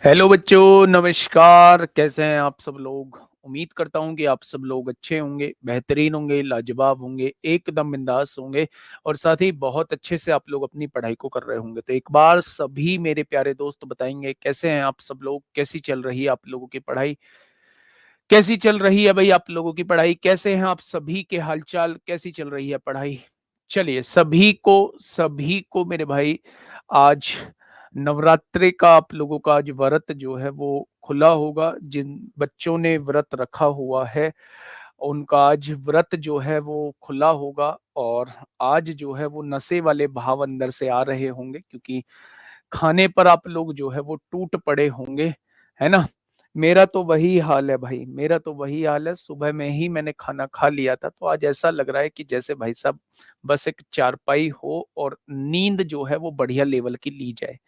Hello बच्चों, नमस्कार। कैसे हैं आप सब लोग? उम्मीद करता हूं कि आप सब लोग अच्छे होंगे, बेहतरीन होंगे, लाजवाब होंगे, एकदम बिंदास होंगे और साथ ही बहुत अच्छे से आप लोग अपनी पढ़ाई को कर रहे होंगे। तो एक बार सभी मेरे प्यारे दोस्त बताएंगे कैसे हैं आप सब लोग, कैसी चल रही है आप लोगों की पढ़ाई, कैसी चल रही है भाई आप लोगों की पढ़ाई, कैसे हैं आप सभी के हालचाल, कैसी चल रही है पढ़ाई। चलिए सभी को मेरे भाई आज नवरात्रि का आप लोगों का आज व्रत जो है वो खुला होगा। जिन बच्चों ने व्रत रखा हुआ है उनका आज व्रत जो है वो खुला होगा और आज जो है वो नशे वाले भाव अंदर से आ रहे होंगे, क्योंकि खाने पर आप लोग जो है वो टूट पड़े होंगे, है ना। मेरा तो वही हाल है भाई, मेरा तो वही हाल है। सुबह में ही मैंने खाना खा लिया था, तो आज ऐसा लग रहा है कि जैसे भाई साहब बस एक चारपाई हो और नींद जो है वो बढ़िया लेवल की ली जाए।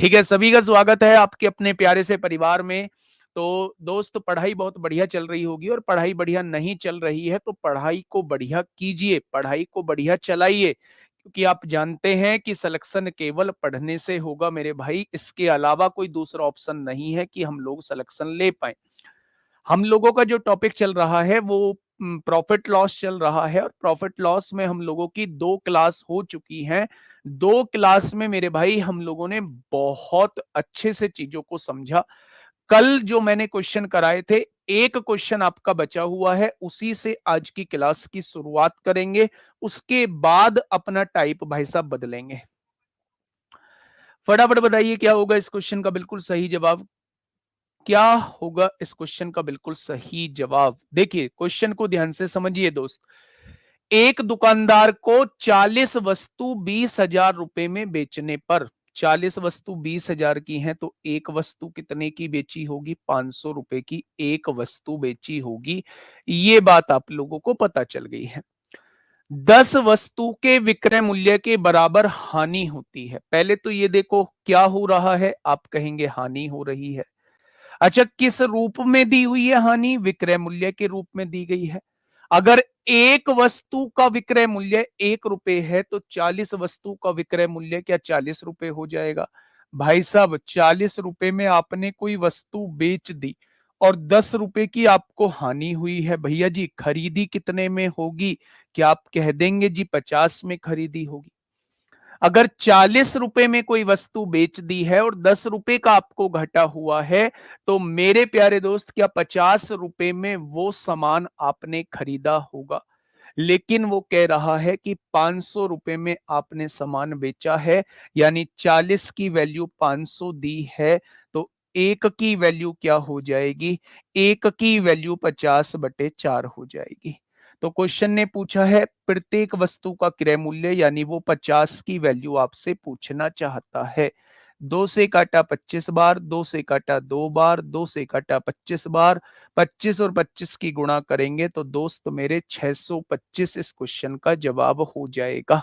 ठीक है, सभी का स्वागत है आपके अपने प्यारे से परिवार में। तो दोस्त, पढ़ाई बहुत बढ़िया चल रही होगी और पढ़ाई बढ़िया नहीं चल रही है तो पढ़ाई को बढ़िया कीजिए, पढ़ाई को बढ़िया चलाइए, क्योंकि आप जानते हैं कि सिलेक्शन केवल पढ़ने से होगा मेरे भाई। इसके अलावा कोई दूसरा ऑप्शन नहीं है कि हम लोग सिलेक्शन ले पाए। हम लोगों का जो टॉपिक चल रहा है वो प्रॉफिट लॉस चल रहा है और प्रॉफिट लॉस में हम लोगों की 2 क्लास हो चुकी हैं। 2 क्लास में मेरे भाई हम लोगों ने बहुत अच्छे से चीजों को समझा। कल जो मैंने क्वेश्चन कराए थे, एक क्वेश्चन आपका बचा हुआ है, उसी से आज की क्लास की शुरुआत करेंगे। उसके बाद अपना टाइप भाई साहब बदलेंगे। फटाफट बताइए क्या होगा इस क्वेश्चन का बिल्कुल सही जवाब। क्या होगा इस क्वेश्चन का बिल्कुल सही जवाब? देखिए क्वेश्चन को ध्यान से समझिए दोस्त। एक दुकानदार को 40 वस्तु 20,000 रुपए में बेचने पर, 40 वस्तु 20,000 की हैं तो एक वस्तु कितने की बेची होगी? 500 रुपए की एक वस्तु बेची होगी। ये बात आप लोगों को पता चल गई है। 10 वस्तु के विक्रय मूल्य के बराबर हानि होती है। पहले तो ये देखो क्या हो रहा है, आप कहेंगे हानि हो रही है। अच्छा, किस रूप में दी हुई है हानि? विक्रय मूल्य के रूप में दी गई है। अगर एक वस्तु का विक्रय मूल्य 1 रुपए है तो 40 वस्तु का विक्रय मूल्य क्या 40 रुपए हो जाएगा? भाई साहब 40 रुपए में आपने कोई वस्तु बेच दी और 10 रुपए की आपको हानि हुई है। भैया जी खरीदी कितने में होगी? क्या आप कह देंगे जी 50 में खरीदी होगी? अगर 40 रुपए में कोई वस्तु बेच दी है और 10 रुपए का आपको घटा हुआ है, तो मेरे प्यारे दोस्त क्या 50 रुपए में वो सामान आपने खरीदा होगा? लेकिन वो कह रहा है कि 500 रुपए में आपने सामान बेचा है, यानी 40 की वैल्यू 500 दी है, तो एक की वैल्यू क्या हो जाएगी? एक की वैल्यू 50/4 हो जाएगी। तो क्वेश्चन ने पूछा है प्रत्येक वस्तु का क्रय मूल्य, यानी वो 50 की वैल्यू आपसे पूछना चाहता है। 2 से काटा 25 बार, 2 से काटा 2 बार, 2 से काटा 25 बार, 25 और 25 की गुणा करेंगे तो दोस्त मेरे 625 इस क्वेश्चन का जवाब हो जाएगा।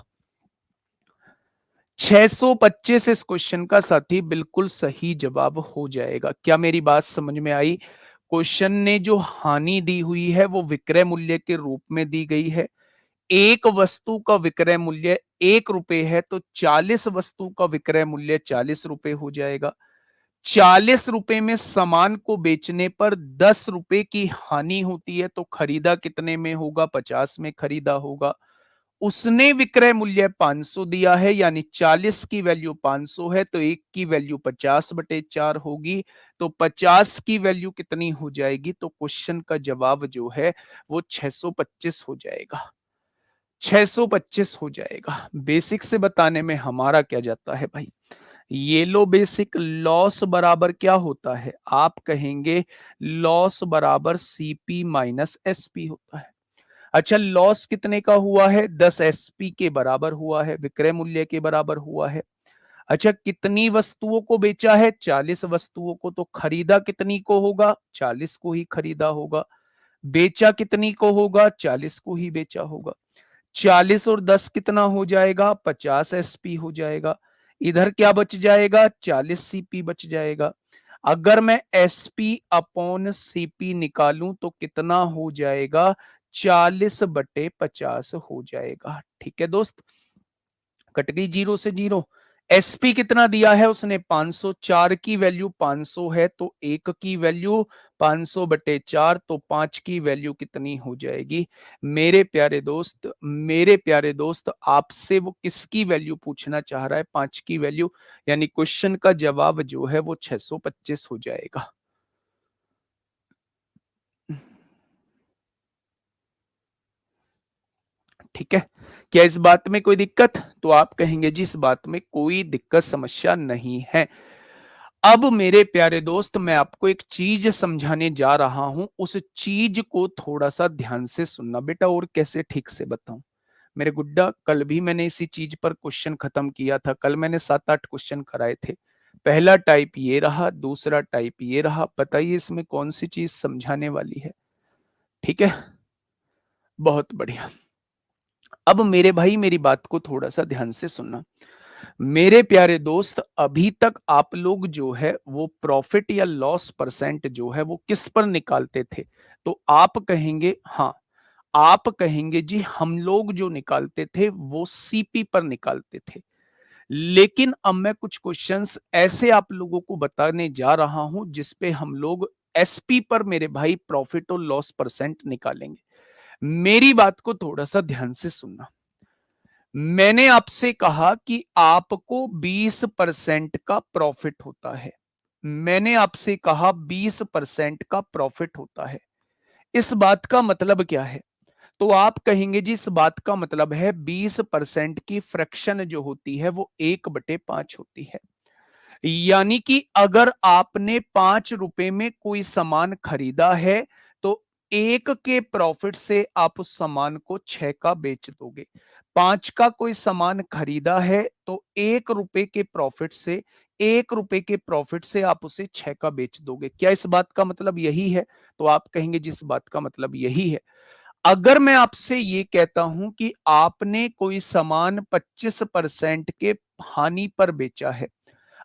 625 इस क्वेश्चन का साथी बिल्कुल सही जवाब हो जाएगा। क्या मेरी बात समझ में आई? क्वेश्चन ने जो हानि दी हुई है वो विक्रय मूल्य के रूप में दी गई है। एक वस्तु का विक्रय मूल्य 1 रुपए है तो 40 वस्तु का विक्रय मूल्य 40 रुपए हो जाएगा। 40 रुपए में सामान को बेचने पर 10 रुपए की हानि होती है तो खरीदा कितने में होगा? 50 में खरीदा होगा। उसने विक्रय मूल्य 500 दिया है, यानी 40 की वैल्यू 500 है तो एक की वैल्यू 50/4 होगी। तो 50 की वैल्यू कितनी हो जाएगी? तो क्वेश्चन का जवाब जो है वो 625 हो जाएगा। 625 हो जाएगा। बेसिक से बताने में हमारा क्या जाता है भाई? ये लो बेसिक, लॉस बराबर क्या होता है? आप कहेंगे लॉस बराबर सीपी माइनस एसपी होता है। अच्छा, लॉस कितने का हुआ है? 10 एसपी के बराबर हुआ है, विक्रय मूल्य के बराबर हुआ है। अच्छा, कितनी वस्तुओं को बेचा है? 40 वस्तुओं को। तो खरीदा कितनी को होगा? 40 को ही खरीदा होगा। बेचा कितनी को होगा? 40 को ही बेचा होगा। 40 और 10 कितना हो जाएगा? 50 एसपी हो जाएगा। इधर क्या बच जाएगा? 40 सीपी बच जाएगा। अगर मैं एसपी अपॉन सीपी निकालूं तो कितना हो जाएगा? 40/50 हो जाएगा। ठीक है दोस्त, कट गई जीरो से जीरो। एसपी कितना दिया है उसने 500, 4 की वैल्यू 500 है तो 1 की वैल्यू 500 बटे 4, तो 5 की वैल्यू कितनी हो जाएगी? मेरे प्यारे दोस्त आपसे वो किसकी वैल्यू पूछना चाह रहा है? 5 की वैल्यू, यानी क्वेश्चन का जवाब जो है वो 625 हो जाएगा। ठीक है, क्या इस बात में कोई दिक्कत? तो आप कहेंगे जी इस बात में कोई दिक्कत समस्या नहीं है। अब मेरे प्यारे दोस्त मैं आपको एक चीज समझाने जा रहा हूं, उस चीज को थोड़ा सा ध्यान से सुनना बेटा। और कैसे ठीक से बताऊं मेरे गुड्डा, कल भी मैंने इसी चीज पर क्वेश्चन खत्म किया था। कल मैंने 7-8 क्वेश्चन कराए थे। पहला टाइप ये रहा, दूसरा टाइप ये रहा। बताइए इसमें कौन सी चीज समझाने वाली है? ठीक है, बहुत बढ़िया। अब मेरे भाई मेरी बात को थोड़ा सा ध्यान से सुनना। मेरे प्यारे दोस्त अभी तक आप लोग जो है वो प्रॉफिट या लॉस परसेंट जो है वो किस पर निकालते थे? तो आप कहेंगे हाँ, आप कहेंगे जी हम लोग जो निकालते थे वो सीपी पर निकालते थे। लेकिन अब मैं कुछ क्वेश्चंस ऐसे आप लोगों को बताने जा रहा हूं जिसपे हम लोग एसपी पर मेरे भाई प्रॉफिट और लॉस परसेंट निकालेंगे। मेरी बात को थोड़ा सा ध्यान से सुनना। मैंने आपसे कहा कि आपको 20% का प्रॉफिट होता है। मैंने आपसे कहा 20% का प्रॉफिट होता है। इस बात का मतलब क्या है? तो आप कहेंगे जी इस बात का मतलब है 20% की फ्रैक्शन जो होती है वो 1/5 होती है। यानी कि अगर आपने 5 रुपए में कोई सामान खरीदा है तो 1 के प्रॉफिट से आप उस सामान को 6 का बेच दोगे। 5 का कोई सामान खरीदा है तो 1 रुपए के प्रॉफिट से 1 रुपए के प्रॉफिट से आप उसे 6 का बेच दोगे। क्या इस बात का मतलब यही है? तो आप कहेंगे जिस बात का मतलब यही है। अगर मैं आपसे ये कहता हूं कि आपने कोई सामान 25% के हानि पर बेचा है,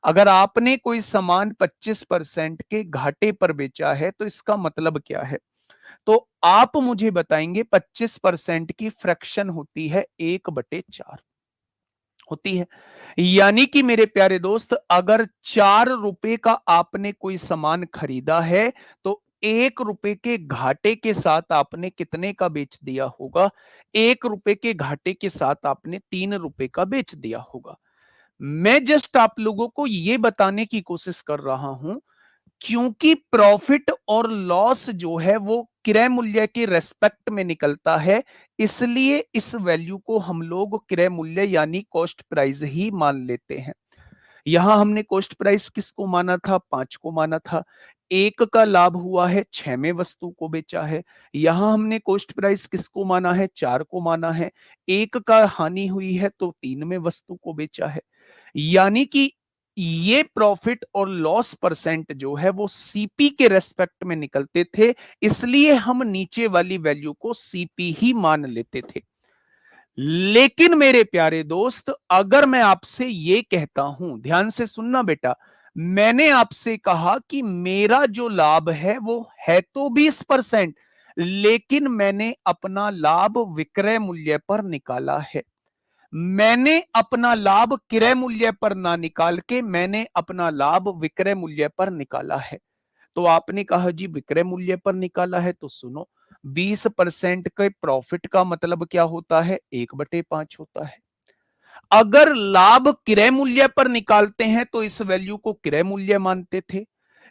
अगर आपने कोई सामान 25% के घाटे पर बेचा है तो इसका मतलब क्या है? तो आप मुझे बताएंगे 25% की फ्रैक्शन होती है 1/4 होती है। यानी कि मेरे प्यारे दोस्त अगर 4 रुपए का आपने कोई सामान खरीदा है तो 1 रुपए के घाटे के साथ आपने कितने का बेच दिया होगा? 1 रुपए के घाटे के साथ आपने 3 रुपए का बेच दिया होगा। मैं जस्ट आप लोगों को यह बताने की कोशिश कर रहा हूं क्योंकि प्रॉफिट और लॉस जो है वो क्रय मूल्य के रेस्पेक्ट में निकलता है, इसलिए इस वैल्यू को हम लोग क्रय मूल्य यानी कॉस्ट प्राइस ही मान लेते हैं। यहां हमने कॉस्ट प्राइस किसको माना था? 5 को माना था। 1 का लाभ हुआ है, 6 में वस्तु को बेचा है। यहां हमने कॉस्ट प्राइस किसको माना है? 4 को माना है। 1 का हानि हुई है तो 3 में वस्तु को बेचा है। यानी कि ये प्रॉफिट और लॉस परसेंट जो है वो सीपी के रेस्पेक्ट में निकलते थे, इसलिए हम नीचे वाली वैल्यू को सीपी ही मान लेते थे। लेकिन मेरे प्यारे दोस्त अगर मैं आपसे ये कहता हूं, ध्यान से सुनना बेटा, मैंने आपसे कहा कि मेरा जो लाभ है वो है तो 20%, लेकिन मैंने अपना लाभ विक्रय मूल्य पर निकाला है। मैंने अपना लाभ क्रय मूल्य पर ना निकाल के मैंने अपना लाभ विक्रय मूल्य पर निकाला है। तो आपने कहा जी विक्रय मूल्य पर निकाला है, तो सुनो 20% के प्रॉफिट का मतलब क्या होता है? 1/5 होता है। अगर लाभ क्रय मूल्य पर निकालते हैं तो इस वैल्यू को क्रय मूल्य मानते थे,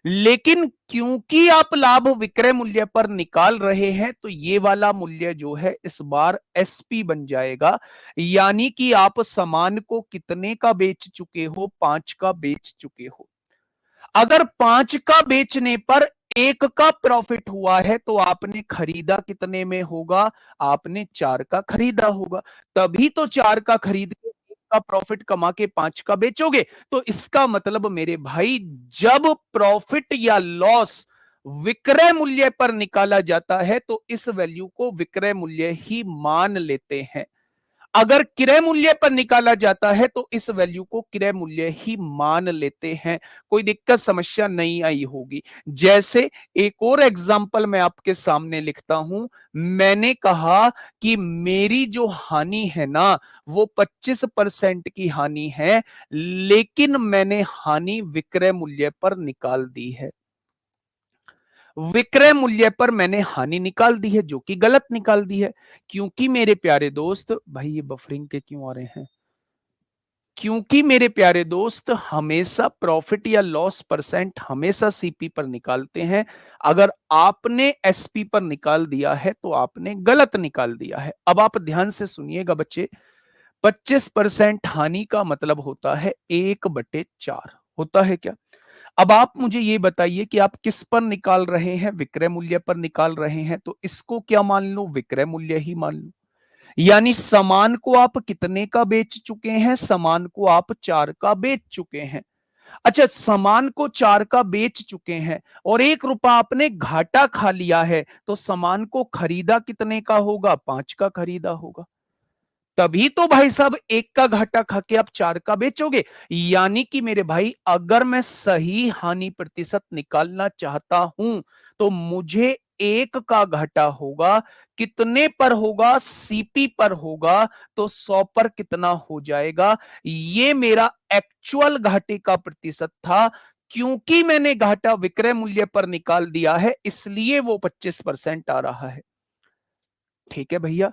लेकिन क्योंकि आप लाभ विक्रय मूल्य पर निकाल रहे हैं तो ये वाला मूल्य जो है इस बार एसपी बन जाएगा। यानी कि आप सामान को कितने का बेच चुके हो? 5 का बेच चुके हो। अगर 5 का बेचने पर 1 का प्रॉफिट हुआ है तो आपने खरीदा कितने में होगा? आपने 4 का खरीदा होगा। तभी तो 4 का खरीद के 1 का प्रॉफिट कमा के 5 का बेचोगे। तो इसका मतलब मेरे भाई जब प्रॉफिट या लॉस विक्रय मूल्य पर निकाला जाता है तो इस वैल्यू को विक्रय मूल्य ही मान लेते हैं। अगर क्रय मूल्य पर निकाला जाता है तो इस वैल्यू को क्रय मूल्य ही मान लेते हैं, कोई दिक्कत समस्या नहीं आई होगी। जैसे एक और एग्जांपल मैं आपके सामने लिखता हूं, मैंने कहा कि मेरी जो हानि है ना वो 25% की हानि है, लेकिन मैंने हानि विक्रय मूल्य पर निकाल दी है। विक्रय मूल्य पर मैंने हानि निकाल दी है, जो कि गलत निकाल दी है। क्योंकि मेरे प्यारे दोस्त, भाई ये बफरिंग के क्यों आ रहे हैं? क्योंकि मेरे प्यारे दोस्त हमेशा प्रॉफिट या लॉस परसेंट हमेशा सीपी पर निकालते हैं। अगर आपने एसपी पर निकाल दिया है तो आपने गलत निकाल दिया है। अब आप ध्यान से सुनिएगा बच्चे, 25% हानि का मतलब होता है 1/4 होता है क्या? अब आप मुझे ये बताइए कि आप किस पर निकाल रहे हैं? विक्रय मूल्य पर निकाल रहे हैं, तो इसको क्या मान लो? विक्रय मूल्य ही मान लो। यानी सामान को आप कितने का बेच चुके हैं? सामान को आप 4 का बेच चुके हैं। अच्छा, सामान को 4 का बेच चुके हैं और 1 रुपया आपने घाटा खा लिया है, तो सामान को खरीदा कितने का होगा? 5 का खरीदा होगा। तभी तो भाई साहब 1 का घाटा खा के आप 4 का बेचोगे। यानी कि मेरे भाई, अगर मैं सही हानि प्रतिशत निकालना चाहता हूं तो मुझे 1 का घाटा होगा। कितने पर होगा? सीपी पर होगा। तो 100 पर कितना हो जाएगा? ये मेरा एक्चुअल घाटे का प्रतिशत था। क्योंकि मैंने घाटा विक्रय मूल्य पर निकाल दिया है, इसलिए वो 25% आ रहा है। ठीक है भैया।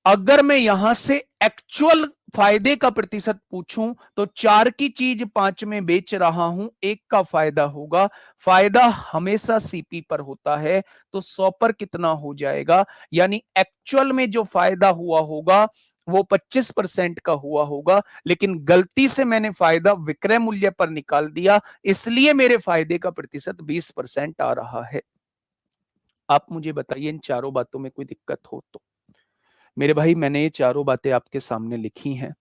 अगर मैं यहां से एक्चुअल फायदे का प्रतिशत पूछूं तो 4 की चीज 5 में बेच रहा हूं, 1 का फायदा होगा। फायदा हमेशा सीपी पर होता है, तो 100 पर कितना हो जाएगा? यानी एक्चुअल में जो फायदा हुआ होगा वो 25% का हुआ होगा, लेकिन गलती से मैंने फायदा विक्रय मूल्य पर निकाल दिया, इसलिए मेरे फायदे का प्रतिशत 20% आ रहा है। आप मुझे बताइए, इन चारों बातों में कोई दिक्कत हो तो? मेरे भाई, मैंने ये चारों बातें आपके सामने लिखी हैं।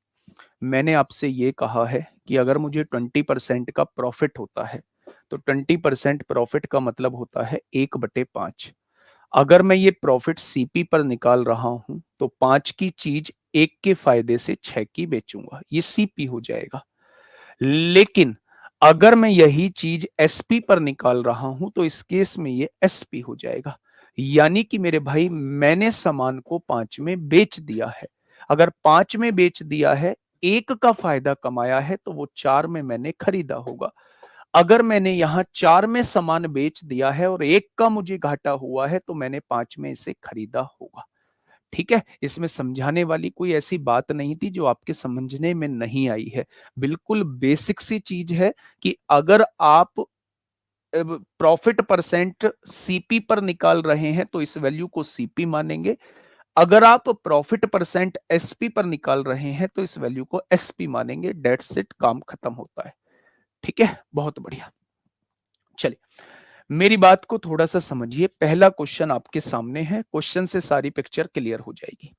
मैंने आपसे ये कहा है कि अगर मुझे 20% का प्रॉफिट होता है तो 20% प्रॉफिट का मतलब होता है 1/5। अगर मैं ये प्रॉफिट सीपी पर निकाल रहा हूं तो 5 की चीज 1 के फायदे से 6 की बेचूंगा, ये सीपी हो जाएगा। लेकिन अगर मैं यही चीज एसपी पर निकाल रहा हूं तो इस केस में ये एसपी हो जाएगा। यानी कि मेरे भाई, मैंने सामान को 5 में बेच दिया है। अगर 5 में बेच दिया है, 1 का फायदा कमाया है, तो वो 4 में मैंने खरीदा होगा। अगर मैंने यहां 4 में सामान बेच दिया है और 1 का मुझे घाटा हुआ है, तो मैंने 5 में इसे खरीदा होगा। ठीक है, इसमें समझाने वाली कोई ऐसी बात नहीं थी जो आपके समझने में नहीं आई है। बिल्कुल बेसिक सी चीज है कि अगर आप प्रॉफिट परसेंट सीपी पर निकाल रहे हैं तो इस वैल्यू को सीपी मानेंगे। अगर आप प्रॉफिट परसेंट एसपी पर निकाल रहे हैं तो इस वैल्यू को एसपी मानेंगे। डेट्स इट, काम खत्म होता है। ठीक है, बहुत बढ़िया। चलिए, मेरी बात को थोड़ा सा समझिए। पहला क्वेश्चन आपके सामने है, क्वेश्चन से सारी पिक्चर क्लियर हो जाएगी।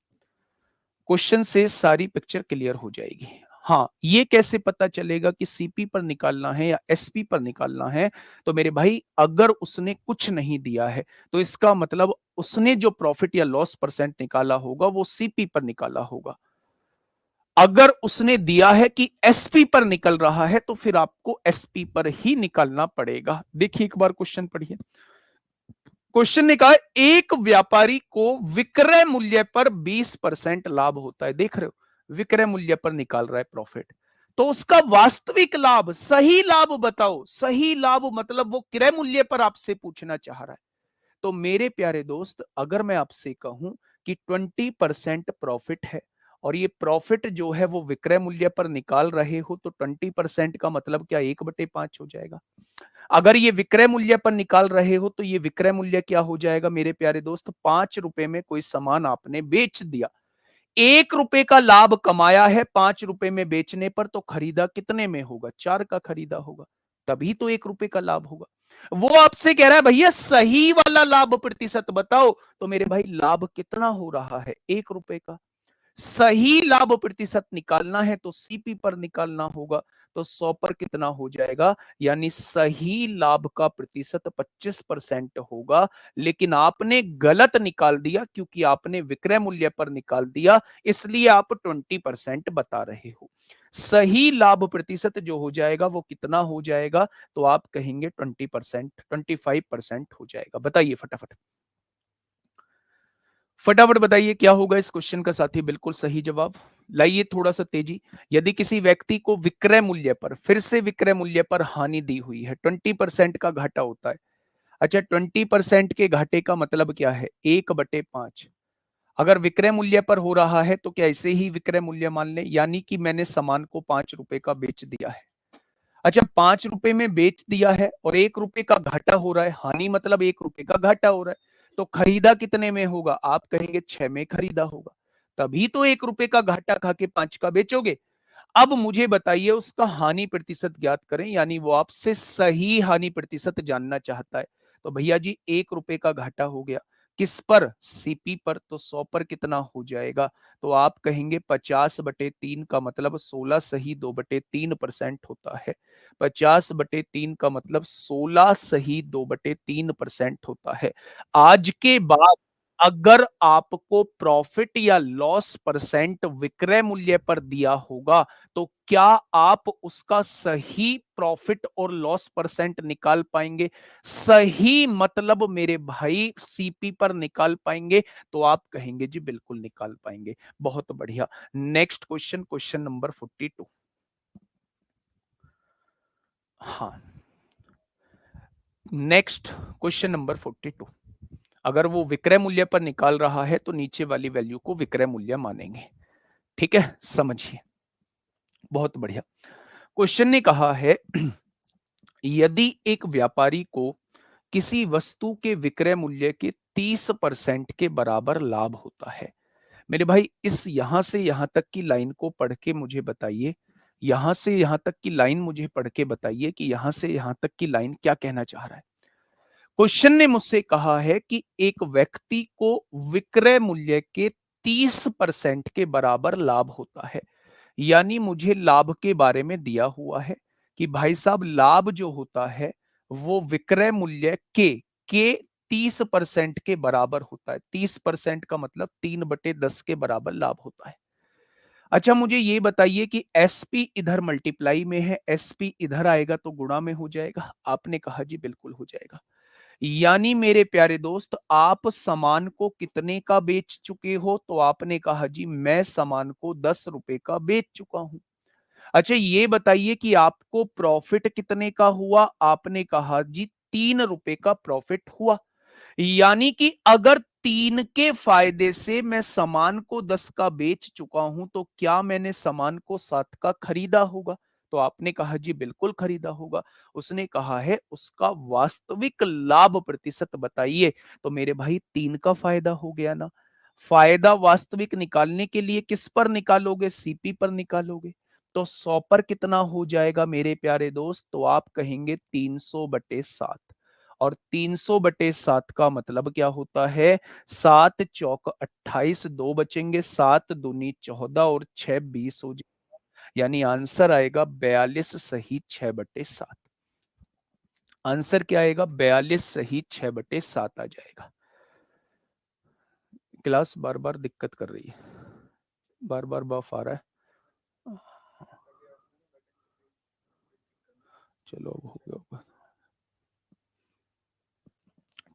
क्वेश्चन से सारी पिक्चर क्लियर हो जाएगी। हाँ, ये कैसे पता चलेगा कि सीपी पर निकालना है या एसपी पर निकालना है? तो मेरे भाई, अगर उसने कुछ नहीं दिया है तो इसका मतलब उसने जो प्रॉफिट या लॉस परसेंट निकाला होगा वो सीपी पर निकाला होगा। अगर उसने दिया है कि एसपी पर निकल रहा है तो फिर आपको एसपी पर ही निकालना पड़ेगा। देखिए, एक बार क्वेश्चन पढ़िए। क्वेश्चन ने कहा एक व्यापारी को विक्रय मूल्य पर 20% लाभ होता है। देख रहे हो, विक्रय मूल्य पर निकाल रहा है प्रॉफिट, तो उसका वास्तविक लाभ, सही लाभ बताओ। सही लाभ मतलब वो क्रय मूल्य पर आपसे पूछना चाह रहा है। तो मेरे प्यारे दोस्त, अगर मैं आपसे कहूं कि 20% प्रॉफिट है और ये प्रॉफिट जो है वो विक्रय मूल्य पर निकाल रहे हो, तो 20% का मतलब क्या 1/5 हो जाएगा? अगर ये विक्रय मूल्य पर निकाल रहे हो तो ये विक्रय मूल्य क्या हो जाएगा मेरे प्यारे दोस्त? 5 रुपए में कोई सामान आपने बेच दिया, 1 रुपए का लाभ कमाया है 5 रुपए में बेचने पर, तो खरीदा कितने में होगा? 4 का खरीदा होगा, तभी तो 1 रुपए का लाभ होगा। वो आपसे कह रहा है भैया सही वाला लाभ प्रतिशत बताओ, तो मेरे भाई लाभ कितना हो रहा है? 1 रुपए का। सही लाभ प्रतिशत निकालना है तो सीपी पर निकालना होगा। तो 100 पर कितना हो जाएगा, यानी सही लाभ का प्रतिशत 25% होगा। लेकिन आपने गलत निकाल दिया, क्योंकि आपने विक्रय मूल्य पर निकाल दिया, इसलिए आप 20% बता रहे हो। सही लाभ प्रतिशत जो हो जाएगा वो कितना हो जाएगा, तो आप कहेंगे 20%, 25% हो जाएगा। बताइए फटाफट, फटाफट बताइए क्या होगा इस क्वेश्चन का साथी। बिल्कुल सही जवाब, लाइए थोड़ा सा तेजी। यदि किसी व्यक्ति को विक्रय मूल्य पर, फिर से विक्रय मूल्य पर हानि दी हुई है, 20% का घाटा होता है। अच्छा, 20% के घाटे का मतलब क्या है, 1/5। अगर विक्रय मूल्य पर हो रहा है तो क्या ऐसे ही विक्रय मूल्य मान ले, यानी कि मैंने सामान को 5 रुपए का बेच दिया है। अच्छा, 5 रुपए में बेच दिया है और 1 रुपए का घाटा हो रहा है, हानि मतलब 1 रुपए का घाटा हो रहा है। तो खरीदा कितने में होगा, आप कहेंगे 6 में खरीदा होगा, तभी तो 1 रुपए का घाटा खा के 5 का बेचोगे। अब मुझे बताइए उसका हानि प्रतिशत ज्ञात करें, यानी वो आपसे सही हानि प्रतिशत जानना चाहता है। तो भैया जी 1 रुपए का घाटा हो गया, किस पर, सीपी पर, तो 100 पर कितना हो जाएगा, तो आप कहेंगे 50/3 का मतलब 16 सही 2/3% होता है। 50/3 का मतलब 16 सही 2/3% होता है। आज के बाद अगर आपको प्रॉफिट या लॉस परसेंट विक्रय मूल्य पर दिया होगा, तो क्या आप उसका सही प्रॉफिट और लॉस परसेंट निकाल पाएंगे? सही मतलब मेरे भाई सीपी पर निकाल पाएंगे? तो आप कहेंगे जी बिल्कुल निकाल पाएंगे। बहुत बढ़िया। Next question, question number 42। हाँ, नेक्स्ट क्वेश्चन नंबर 42। अगर वो विक्रय मूल्य पर निकाल रहा है तो नीचे वाली वैल्यू को विक्रय मूल्य मानेंगे। ठीक है, समझिए, बहुत बढ़िया। क्वेश्चन ने कहा है यदि एक व्यापारी को किसी वस्तु के विक्रय मूल्य के 30% के बराबर लाभ होता है। मेरे भाई इस यहां से यहां तक की लाइन को पढ़ के मुझे बताइए, यहां से यहां तक की लाइन मुझे पढ़ के बताइए कि यहां से यहां तक की लाइन क्या कहना चाह रहा है। क्वेश्चन ने मुझसे कहा है कि एक व्यक्ति को विक्रय मूल्य के 30% के बराबर लाभ होता है, यानी मुझे लाभ के बारे में दिया हुआ है कि भाई साहब लाभ जो होता है वो विक्रय मूल्य के 30% के बराबर होता है। 30% का मतलब 3/10 के बराबर लाभ होता है। अच्छा, मुझे ये बताइए कि एसपी इधर मल्टीप्लाई में है, एसपी इधर आएगा तो गुणा में हो जाएगा। आपने कहा जी बिल्कुल हो जाएगा। यानी मेरे प्यारे दोस्त, आप सामान को कितने का बेच चुके हो, तो आपने कहा जी मैं सामान को 10 रुपए का बेच चुका हूं। अच्छा, ये बताइए कि आपको प्रॉफिट कितने का हुआ, आपने कहा जी 3 रुपए का प्रॉफिट हुआ। यानी कि अगर 3 के फायदे से मैं सामान को 10 का बेच चुका हूं, तो क्या मैंने सामान को 7 का खरीदा होगा, तो आपने कहा जी बिल्कुल खरीदा होगा। उसने कहा है उसका वास्तविक लाभ प्रतिशत बताइए, तो मेरे भाई 3 का फायदा हो गया ना। फायदा वास्तविक निकालने के लिए किस पर निकालोगे, सीपी पर निकालोगे। तो 100 पर कितना हो जाएगा मेरे प्यारे दोस्त, तो आप कहेंगे 300/7। और 300/7 का मतलब क्या होता है, 7 चौक 28, 2 बचेंगे, 7 दूनी 14 और 6 20 हो जाएगा। यानी आंसर आएगा 42 सही 6/7। आंसर क्या आएगा, 42 सही 6/7 आ जाएगा। क्लास बार बार दिक्कत कर रही है, बार बार बफ आ रहा है। चलो अब हो गया होगा।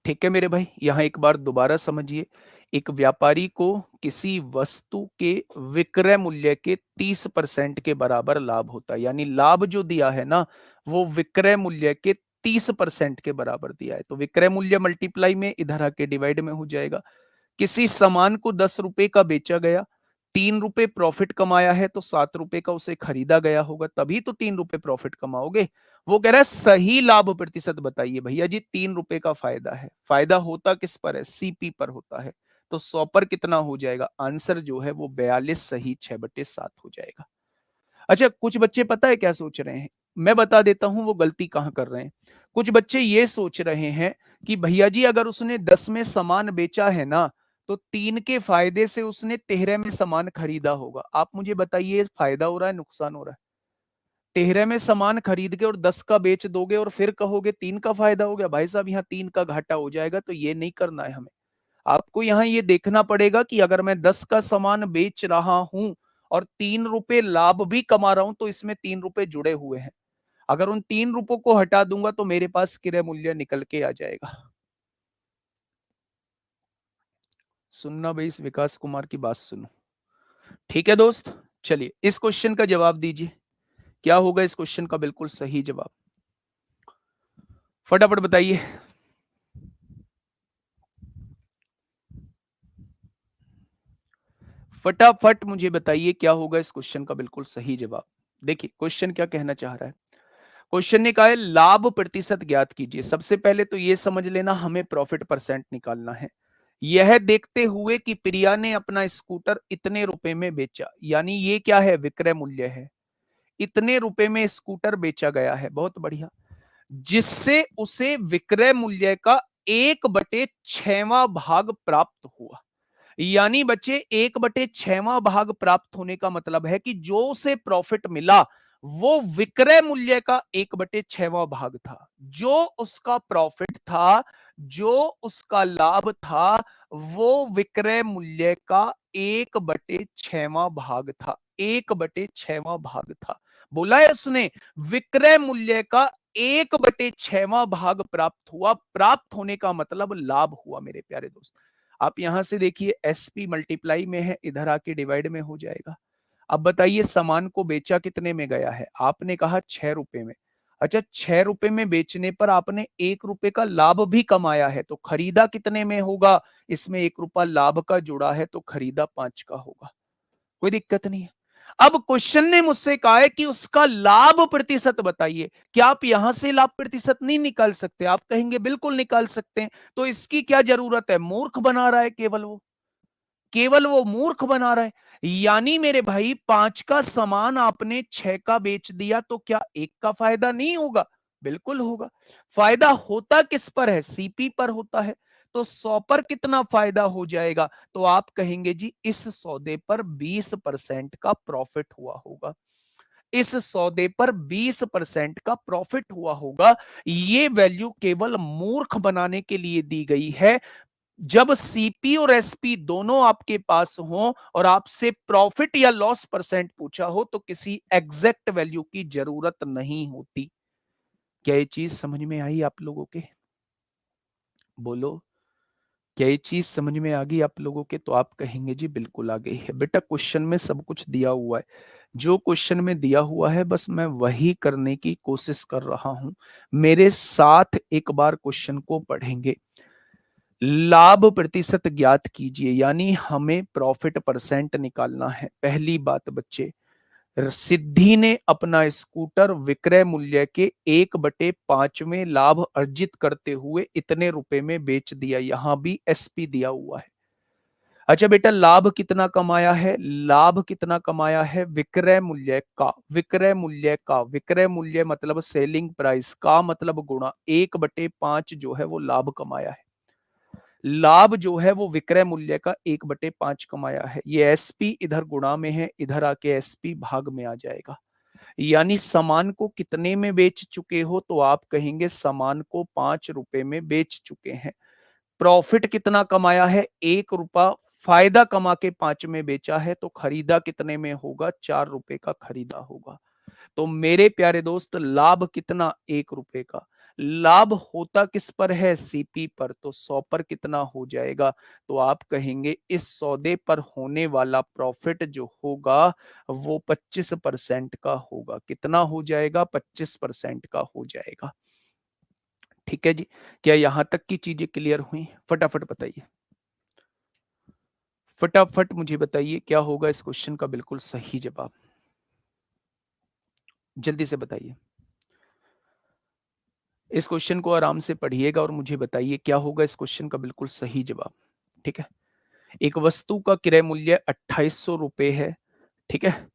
ठीक है मेरे भाई, यहां एक बार दोबारा समझिए। एक व्यापारी को किसी वस्तु के विक्रय मूल्य के 30% के बराबर लाभ होता है, यानी लाभ जो दिया है ना वो विक्रय मूल्य के 30% के बराबर दिया है। तो विक्रय मूल्य मल्टीप्लाई में इधर आके डिवाइड में हो जाएगा। किसी सामान को 10 रुपए का बेचा गया, 3 रुपए प्रॉफिट कमाया है, तो 7 रुपए का उसे खरीदा गया होगा, तभी तो 3 रुपए प्रॉफिट कमाओगे। वो कह रहा है सही लाभ प्रतिशत बताइए। भैया जी 3 रुपए का फायदा है, फायदा होता किस पर है, सीपी पर होता है। तो 100 पर कितना हो जाएगा, आंसर जो है वो 42 सही 6/7 हो जाएगा। अच्छा, कुछ बच्चे पता है क्या सोच रहे हैं, मैं बता देता हूं वो गलती कहां कर रहे हैं। कुछ बच्चे ये सोच रहे हैं कि भैया जी अगर उसने 10 में सामान बेचा है ना, तो 3 के फायदे से उसने 13 में सामान खरीदा होगा। आप मुझे बताइए फायदा हो रहा है नुकसान हो रहा है। 13 में सामान खरीद के और 10 का बेच दोगे और फिर कहोगे 3 का फायदा हो गया। भाई साहब यहाँ 3 का घाटा हो जाएगा, तो ये नहीं करना है हमें। आपको यहाँ ये देखना पड़ेगा कि अगर मैं 10 का सामान बेच रहा हूं और 3 रुपए लाभ भी कमा रहा हूं, तो इसमें 3 रुपए जुड़े हुए हैं। अगर उन 3 रुपयों को हटा दूंगा तो मेरे पास क्रय मूल्य निकल के आ जाएगा। सुनना भाई, इस विकास कुमार की बात सुनो। ठीक है दोस्त, चलिए इस क्वेश्चन का जवाब दीजिए। क्या होगा इस क्वेश्चन का बिल्कुल सही जवाब? फटाफट बताइए। फटाफट मुझे बताइए क्या होगा इस क्वेश्चन का बिल्कुल सही जवाब। देखिए क्वेश्चन क्या कहना चाह रहा है। क्वेश्चन ने कहा है लाभ प्रतिशत ज्ञात कीजिए। सबसे पहले तो यह समझ लेना, हमें प्रॉफिट परसेंट निकालना है। यह देखते हुए कि प्रिया ने अपना स्कूटर इतने रुपए में बेचा, यानी ये क्या है, विक्रय मूल्य है। इतने रुपए में स्कूटर बेचा गया है, बहुत बढ़िया, जिससे उसे विक्रय मूल्य का 1/6वां भाग प्राप्त हुआ। यानी बच्चे 1/6वां भाग प्राप्त होने का मतलब है कि जो उसे प्रॉफिट मिला वो विक्रय मूल्य का 1/6वां भाग था। जो उसका प्रॉफिट था, जो उसका लाभ था, वो विक्रय मूल्य का 1/6वां भाग था। 1/6वां भाग था, बोला है उसने, विक्रय मूल्य का 1/6वां भाग प्राप्त हुआ। प्राप्त होने का मतलब लाभ हुआ मेरे प्यारे दोस्त। आप यहां से देखिए एसपी मल्टीप्लाई में है, इधर आके डिवाइड में हो जाएगा। अब बताइए सामान को बेचा कितने में गया है? आपने कहा 6 रुपए में। अच्छा, 6 रुपए में बेचने पर आपने 1 रुपए का लाभ भी कमाया है, तो खरीदा कितने में होगा? इसमें 1 रुपया लाभ का जुड़ा है, तो खरीदा 5 का होगा। कोई दिक्कत नहीं है। अब क्वेश्चन ने मुझसे कहा है कि उसका लाभ प्रतिशत बताइए। क्या आप यहां से लाभ प्रतिशत नहीं निकाल सकते? आप कहेंगे बिल्कुल निकाल सकते हैं। तो इसकी क्या जरूरत है? मूर्ख बना रहा है केवल वो मूर्ख बना रहा है। यानी मेरे भाई 5 का सामान आपने 6 का बेच दिया, तो क्या 1 का फायदा नहीं होगा? बिल्कुल होगा। फायदा होता किस पर है? सीपी पर होता है। तो 100 पर कितना फायदा हो जाएगा? तो आप कहेंगे जी इस सौदे पर 20% का प्रॉफिट हुआ होगा। इस सौदे पर 20% का प्रॉफिट हुआ होगा। ये वैल्यू केवल मूर्ख बनाने के लिए दी गई है। जब सीपी और एसपी दोनों आपके पास हो और आपसे प्रॉफिट या लॉस परसेंट पूछा हो, तो किसी एग्जैक्ट वैल्यू की जरूरत नहीं होती। क्या ये चीज समझ में आई आप लोगों के? बोलो, क्या ये चीज समझ में आ गई आप लोगों के? तो आप कहेंगे जी बिल्कुल आ गई है। बेटा क्वेश्चन में सब कुछ दिया हुआ है। जो क्वेश्चन में दिया हुआ है बस मैं वही करने की कोशिश कर रहा हूं। मेरे साथ एक बार क्वेश्चन को पढ़ेंगे। लाभ प्रतिशत ज्ञात कीजिए, यानी हमें प्रॉफिट परसेंट निकालना है। पहली बात बच्चे, सिद्धि ने अपना स्कूटर विक्रय मूल्य के 1/5 में लाभ अर्जित करते हुए इतने रुपए में बेच दिया। यहां भी एसपी दिया हुआ है। अच्छा बेटा, लाभ कितना कमाया है? लाभ कितना कमाया है? विक्रय मूल्य का, विक्रय मूल्य का, विक्रय मूल्य मतलब सेलिंग प्राइस का मतलब गुणा 1/5 जो है वो लाभ कमाया है। लाभ जो है वो विक्रय मूल्य का 1/5 कमाया है। ये एसपी इधर गुणा में है, इधर आके एसपी भाग में आ जाएगा। यानी सामान को कितने में बेच चुके हो? तो आप कहेंगे सामान को 5 रुपए में बेच चुके हैं। प्रॉफिट कितना कमाया है? 1 रुपया फायदा कमा के 5 में बेचा है, तो खरीदा कितने में होगा? 4 रुपए का खरीदा होगा। तो मेरे प्यारे दोस्त लाभ कितना? 1 रुपए का। लाभ होता किस पर है? सीपी पर। तो 100 पर कितना हो जाएगा? तो आप कहेंगे इस सौदे पर होने वाला प्रॉफिट जो होगा वो 25% का होगा। कितना हो जाएगा? 25% का हो जाएगा। ठीक है जी, क्या यहां तक की चीजें क्लियर हुई? फटाफट बताइए, फटाफट मुझे बताइए क्या होगा इस क्वेश्चन का बिल्कुल सही जवाब। जल्दी से बताइए। इस क्वेश्चन को आराम से पढ़िएगा और मुझे बताइए क्या होगा इस क्वेश्चन का बिल्कुल सही जवाब। ठीक है, एक वस्तु का क्रय मूल्य 2800 रुपए है। ठीक है,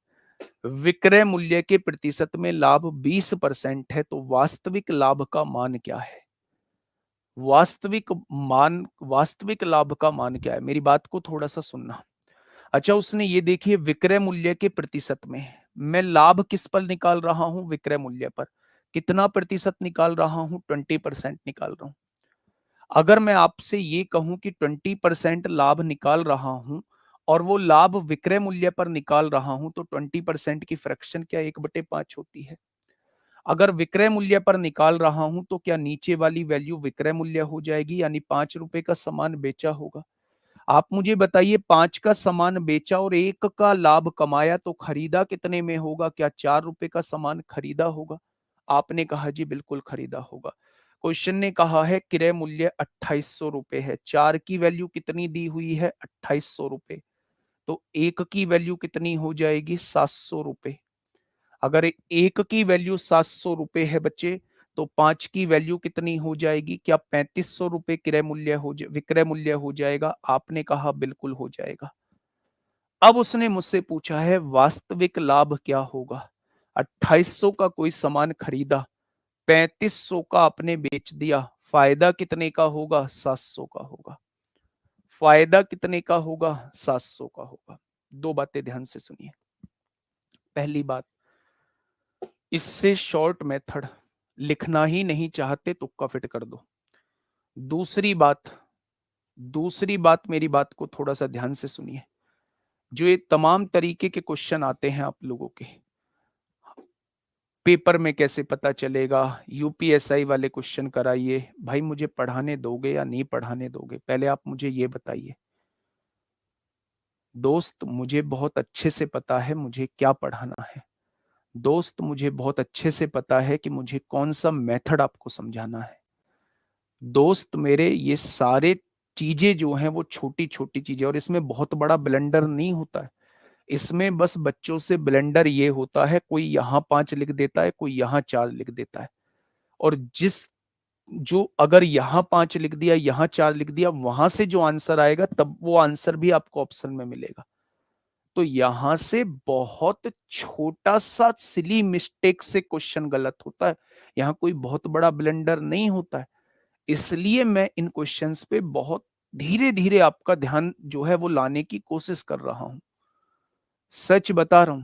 विक्रय मूल्य के प्रतिशत में लाभ 20% है, तो वास्तविक लाभ का मान क्या है? वास्तविक लाभ का मान क्या है? मेरी बात को थोड़ा सा सुनना। अच्छा, उसने ये देखिए विक्रय मूल्य के प्रतिशत में, मैं लाभ किस पर निकाल रहा हूं, विक्रय मूल्य पर। कितना प्रतिशत निकाल रहा हूं, 20% निकाल रहा हूं। अगर मैं आपसे ये कहूं कि 20% लाभ निकाल रहा हूं और वो लाभ विक्रय मूल्य पर निकाल रहा हूं, तो 20% की फ्रैक्शन क्या 1/5 होती है। अगर विक्रय मूल्य पर निकाल रहा हूं तो क्या नीचे वाली वैल्यू विक्रय मूल्य हो जाएगी, यानी 5 रुपए का सामान बेचा होगा। आप मुझे बताइए, 5 का सामान बेचा और 1 का लाभ कमाया तो खरीदा कितने में होगा, क्या 4 रुपए का सामान खरीदा होगा। आपने कहा जी बिल्कुल खरीदा होगा। क्वेश्चन ने कहा है क्रय मूल्य 2800 रुपए है, 4 की वैल्यू कितनी दी हुई है, 2800 रुपए। तो 1 की वैल्यु कितनी हो जाएगी, 700 रुपए। अगर 1 की वैल्यू 700 रुपए है बच्चे, तो 5 की वैल्यू कितनी हो जाएगी, क्या 3500 रुपए क्रय मूल्य विक्रय मूल्य हो जाएगा। आपने कहा बिल्कुल हो जाएगा। अब उसने मुझसे पूछा है वास्तविक लाभ क्या होगा। 2800 का कोई सामान खरीदा, 3500 का आपने बेच दिया, फायदा कितने का होगा, 700 का होगा। फायदा कितने का होगा, 700 का होगा। दो बातें ध्यान से सुनिए। पहली बात, इससे शॉर्ट मेथड लिखना ही नहीं चाहते तुक्का फिट कर दो। दूसरी बात, मेरी बात को थोड़ा सा ध्यान से सुनिए। जो ये तमाम तरीके के क्वेश्चन आते हैं आप लोगों के पेपर में, कैसे पता चलेगा, यूपीएसआई वाले क्वेश्चन कराइए, भाई मुझे पढ़ाने दोगे या नहीं पढ़ाने दोगे, पहले आप मुझे ये बताइए। दोस्त, मुझे बहुत अच्छे से पता है मुझे क्या पढ़ाना है। दोस्त, मुझे बहुत अच्छे से पता है कि मुझे कौन सा मेथड आपको समझाना है। दोस्त मेरे, ये सारे चीजें जो हैं वो छोटी छोटी चीजें, और इसमें बहुत बड़ा ब्लेंडर नहीं होता है। इसमें बस बच्चों से ब्लेंडर ये होता है, कोई यहाँ 5 लिख देता है, कोई यहाँ 4 लिख देता है। और जो अगर यहाँ 5 लिख दिया, यहाँ 4 लिख दिया, वहां से जो आंसर आएगा तब वो आंसर भी आपको ऑप्शन में मिलेगा। तो यहां से बहुत छोटा सा सिली मिस्टेक से क्वेश्चन गलत होता है। यहाँ कोई बहुत बड़ा ब्लेंडर नहीं होता है। इसलिए मैं इन क्वेश्चंस पे बहुत धीरे धीरे आपका ध्यान जो है वो लाने की कोशिश कर रहा हूं। सच बता रहा हूं।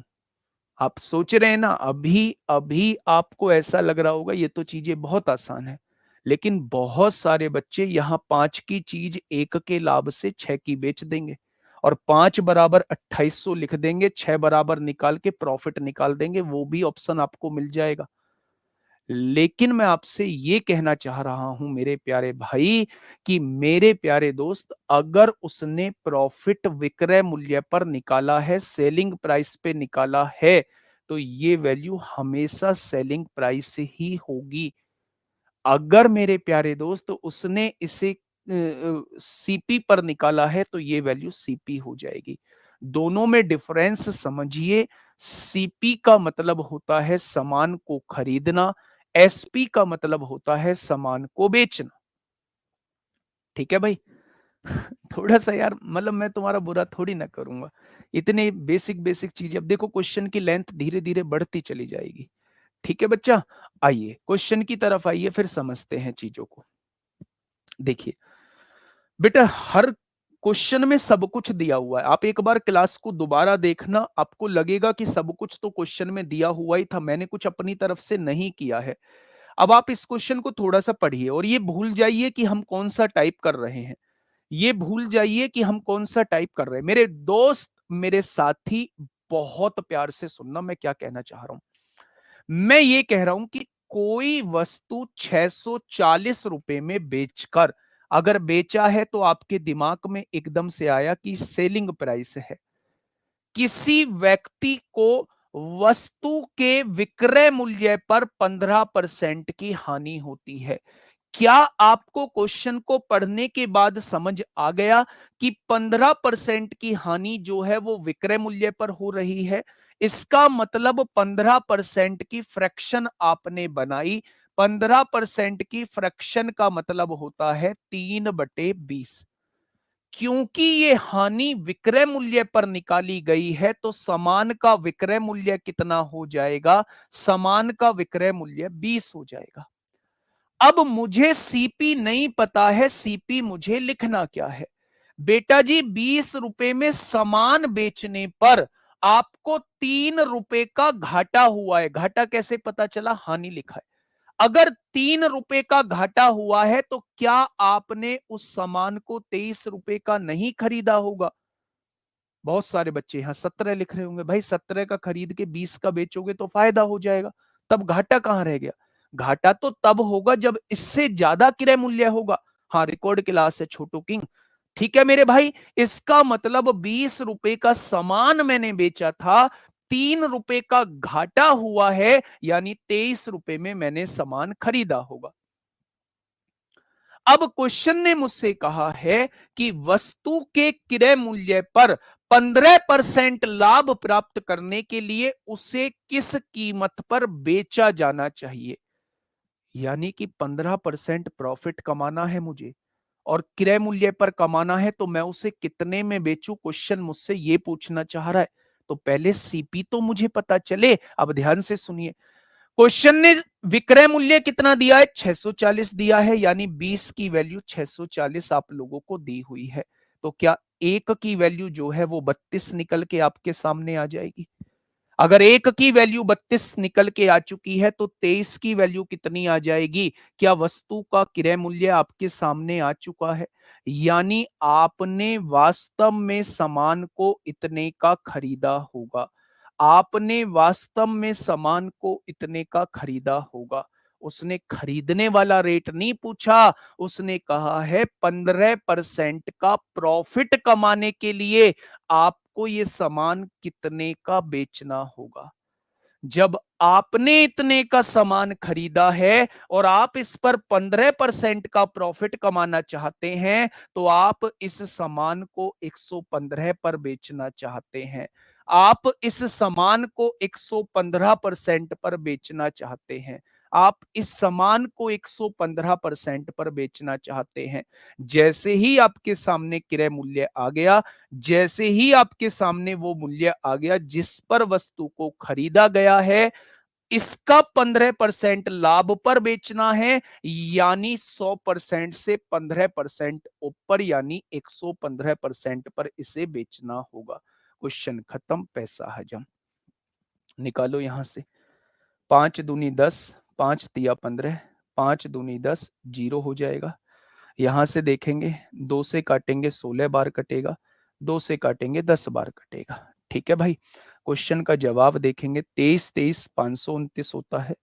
आप सोच रहे हैं ना, अभी अभी आपको ऐसा लग रहा होगा ये तो चीजें बहुत आसान है, लेकिन बहुत सारे बच्चे यहाँ 5 की चीज 1 के लाभ से 6 की बेच देंगे, और 5 बराबर 2800 लिख देंगे, 6 बराबर निकाल के प्रॉफिट निकाल देंगे, वो भी ऑप्शन आपको मिल जाएगा। लेकिन मैं आपसे ये कहना चाह रहा हूं मेरे प्यारे भाई, कि मेरे प्यारे दोस्त, अगर उसने प्रॉफिट विक्रय मूल्य पर निकाला है, सेलिंग प्राइस पे निकाला है, तो ये वैल्यू हमेशा सेलिंग प्राइस से ही होगी। अगर मेरे प्यारे दोस्त उसने इसे सीपी पर निकाला है, तो ये वैल्यू सीपी हो जाएगी। दोनों में डिफरेंस समझिए। सीपी का मतलब होता है सामान को खरीदना, एसपी का मतलब होता है सामान को बेचना। ठीक है भाई। थोड़ा सा यार, मतलब मैं तुम्हारा बुरा थोड़ी ना करूंगा। इतने बेसिक बेसिक चीजें, अब देखो क्वेश्चन की लेंथ धीरे धीरे बढ़ती चली जाएगी। ठीक है बच्चा, आइए क्वेश्चन की तरफ आइए, फिर समझते हैं चीजों को। देखिए बेटा, हर क्वेश्चन में सब कुछ दिया हुआ है। आप एक बार क्लास को दोबारा देखना, आपको लगेगा कि सब कुछ तो क्वेश्चन में दिया हुआ ही था, मैंने कुछ अपनी तरफ से नहीं किया है। अब आप इस क्वेश्चन को थोड़ा सा पढ़िए और ये भूल जाइए कि हम कौन सा टाइप कर रहे हैं। ये भूल जाइए कि हम कौन सा टाइप कर रहे हैं। मेरे दोस्त, मेरे साथी, बहुत प्यार से सुनना मैं क्या कहना चाह रहा हूं। मैं ये कह रहा हूं कि कोई वस्तु 640 रुपए में बेचकर, अगर बेचा है तो आपके दिमाग में एकदम से आया कि सेलिंग प्राइस है। किसी व्यक्ति को वस्तु के विक्रय मूल्य पर 15% की हानि होती है। क्या आपको क्वेश्चन को पढ़ने के बाद समझ आ गया कि 15% की हानि जो है वो विक्रय मूल्य पर हो रही है। इसका मतलब 15% की फ्रैक्शन आपने बनाई। 15% की फ्रैक्शन का मतलब होता है 3/20। क्योंकि ये हानि विक्रय मूल्य पर निकाली गई है, तो सामान का विक्रय मूल्य कितना हो जाएगा, सामान का विक्रय मूल्य 20 हो जाएगा। अब मुझे सीपी नहीं पता है, सीपी मुझे लिखना क्या है। बेटा जी 20 रुपए में सामान बेचने पर आपको 3 रुपए का घाटा हुआ है। घाटा कैसे पता चला? हानि लिखा है। अगर 3 रुपए का घाटा हुआ है तो क्या आपने उस सामान को 23 रुपए का नहीं खरीदा होगा? बहुत सारे बच्चे यहां 17 लिख रहे होंगे। भाई 17 का खरीद के 20 का बेचोगे तो फायदा हो जाएगा, तब घाटा कहां रह गया? घाटा तो तब होगा जब इससे ज्यादा क्रय मूल्य होगा। हाँ, रिकॉर्ड क्लास है छोटू किंग। ठीक है मेरे भाई, इसका मतलब 20 रुपए का सामान मैंने बेचा था, 3 रुपए का घाटा हुआ है, यानी 23 रुपए में मैंने सामान खरीदा होगा। अब क्वेश्चन ने मुझसे कहा है कि वस्तु के क्रय मूल्य पर 15% लाभ प्राप्त करने के लिए उसे किस कीमत पर बेचा जाना चाहिए। यानी कि 15% प्रॉफिट कमाना है मुझे और क्रय मूल्य पर कमाना है, तो मैं उसे कितने में बेचूं? क्वेश्चन मुझसे ये पूछना चाह रहा है। तो पहले सीपी तो मुझे पता चले। अब ध्यान से सुनिए, क्वेश्चन ने विक्रय मूल्य कितना दिया है? 640 दिया है, यानी 20 की वैल्यू 640 आप लोगों को दी हुई है। तो क्या एक की वैल्यू जो है वो 32 निकल के आपके सामने आ जाएगी? अगर एक की वैल्यू 32 निकल के आ चुकी है तो 23 की वैल्यू कितनी आ जाएगी? क्या वस्तु का क्रय मूल्य आपके सामने आ चुका है? यानी आपने वास्तव में सामान को इतने का खरीदा होगा। आपने वास्तव में सामान को इतने का खरीदा होगा। उसने खरीदने वाला रेट नहीं पूछा, उसने कहा है 15% का प्रॉफिट कमाने के लिए आपको ये सामान कितने का बेचना होगा। जब आपने इतने का सामान खरीदा है और आप इस पर 15% का प्रॉफिट कमाना चाहते हैं, तो आप इस सामान को 115 पर बेचना चाहते हैं। आप इस सामान को 115% पर बेचना चाहते हैं। आप इस सामान को 115% पर बेचना चाहते हैं। जैसे ही आपके सामने क्रय मूल्य आ गया, जैसे ही आपके सामने वो मूल्य आ गया जिस पर वस्तु को खरीदा गया है, इसका 15% लाभ पर बेचना है, यानी 100% से 15% ऊपर, यानी 115% पर इसे बेचना होगा। क्वेश्चन खत्म, पैसा हजम। निकालो यहां से। 5 दूनी 10, 5 तिया 15, 5 दूनी 10, 0 हो जाएगा। यहां से देखेंगे, 2 से काटेंगे 16 बार कटेगा, 2 से काटेंगे 10 बार कटेगा। ठीक है भाई, क्वेश्चन का जवाब देखेंगे। 23 23 529 होता है।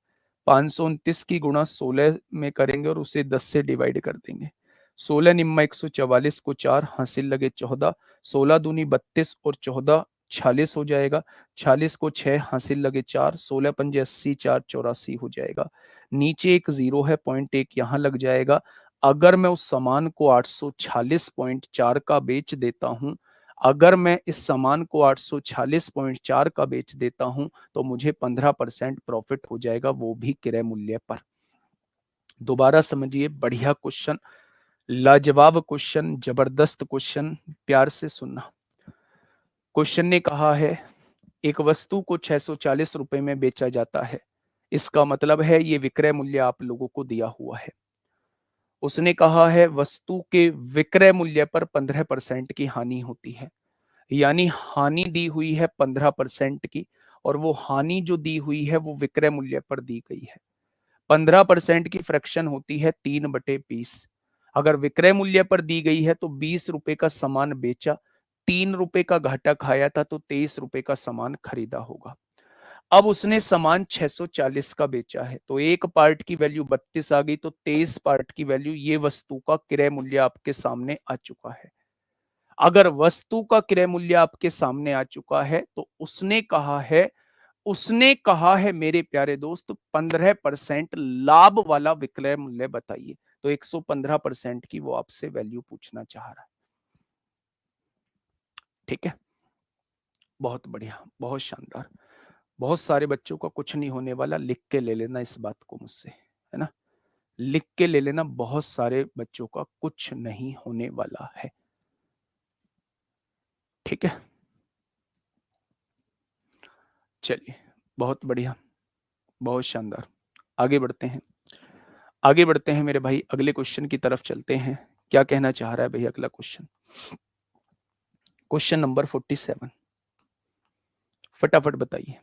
529 की गुणा 16 में करेंगे और उसे 10 से डिवाइड कर देंगे। 16 निम्मा 144 को 4 हासिल लगे 14, 16 दूनी 32 और 14 46 हो जाएगा। 46 को 6 हासिल लगे 4, 16 पंजे 80, 4 84 हो जाएगा। नीचे एक जीरो है, पॉइंट एक यहां लग जाएगा। अगर मैं उस सामान को 846.4 का बेच देता हूं, अगर मैं इस सामान को 846.4 का बेच देता हूं, तो मुझे 15% प्रॉफिट हो जाएगा, वो भी क्रय मूल्य पर। दोबारा समझिए, बढ़िया क्वेश्चन, लाजवाब क्वेश्चन, जबरदस्त क्वेश्चन, प्यार से सुनना। क्वेश्चन ने कहा है एक वस्तु को 640 रुपए में बेचा जाता है। इसका मतलब है ये विक्रय मूल्य आप लोगों को दिया हुआ है। उसने कहा है वस्तु के विक्रय मूल्य पर 15% की हानि होती है, यानी हानि दी हुई है 15% की, और वो हानि जो दी हुई है वो विक्रय मूल्य पर दी गई है। 15% की फ्रैक्शन होती है 3/20। अगर विक्रय मूल्य पर दी गई है तो 20 रुपए का सामान बेचा, 3 रुपए का घाटा खाया था, तो 23 रुपए का सामान खरीदा होगा। अब उसने सामान 640 का बेचा है, तो एक पार्ट की वैल्यू 32 आ गई, तो 23 पार्ट की वैल्यू, ये वस्तु का क्रय मूल्य आपके सामने आ चुका है। अगर वस्तु का क्रय मूल्य आपके सामने आ चुका है तो उसने कहा है मेरे प्यारे दोस्त 15% लाभ वाला विक्रय मूल्य बताइए। तो 115% की वो आपसे वैल्यू पूछना चाह रहा है। ठीक है, बहुत बढ़िया, बहुत शानदार। बहुत सारे बच्चों का कुछ नहीं होने वाला, लिख के ले लेना इस बात को मुझसे, है ना? लिख के ले लेना, बहुत सारे बच्चों का कुछ नहीं होने वाला है। ठीक है, चलिए, बहुत बढ़िया, बहुत शानदार। आगे बढ़ते हैं, आगे बढ़ते हैं मेरे भाई, अगले क्वेश्चन की तरफ चलते हैं। क्या कहना चाह रहा है भाई अगला क्वेश्चन? क्वेश्चन नंबर 47, फटाफट बताइए।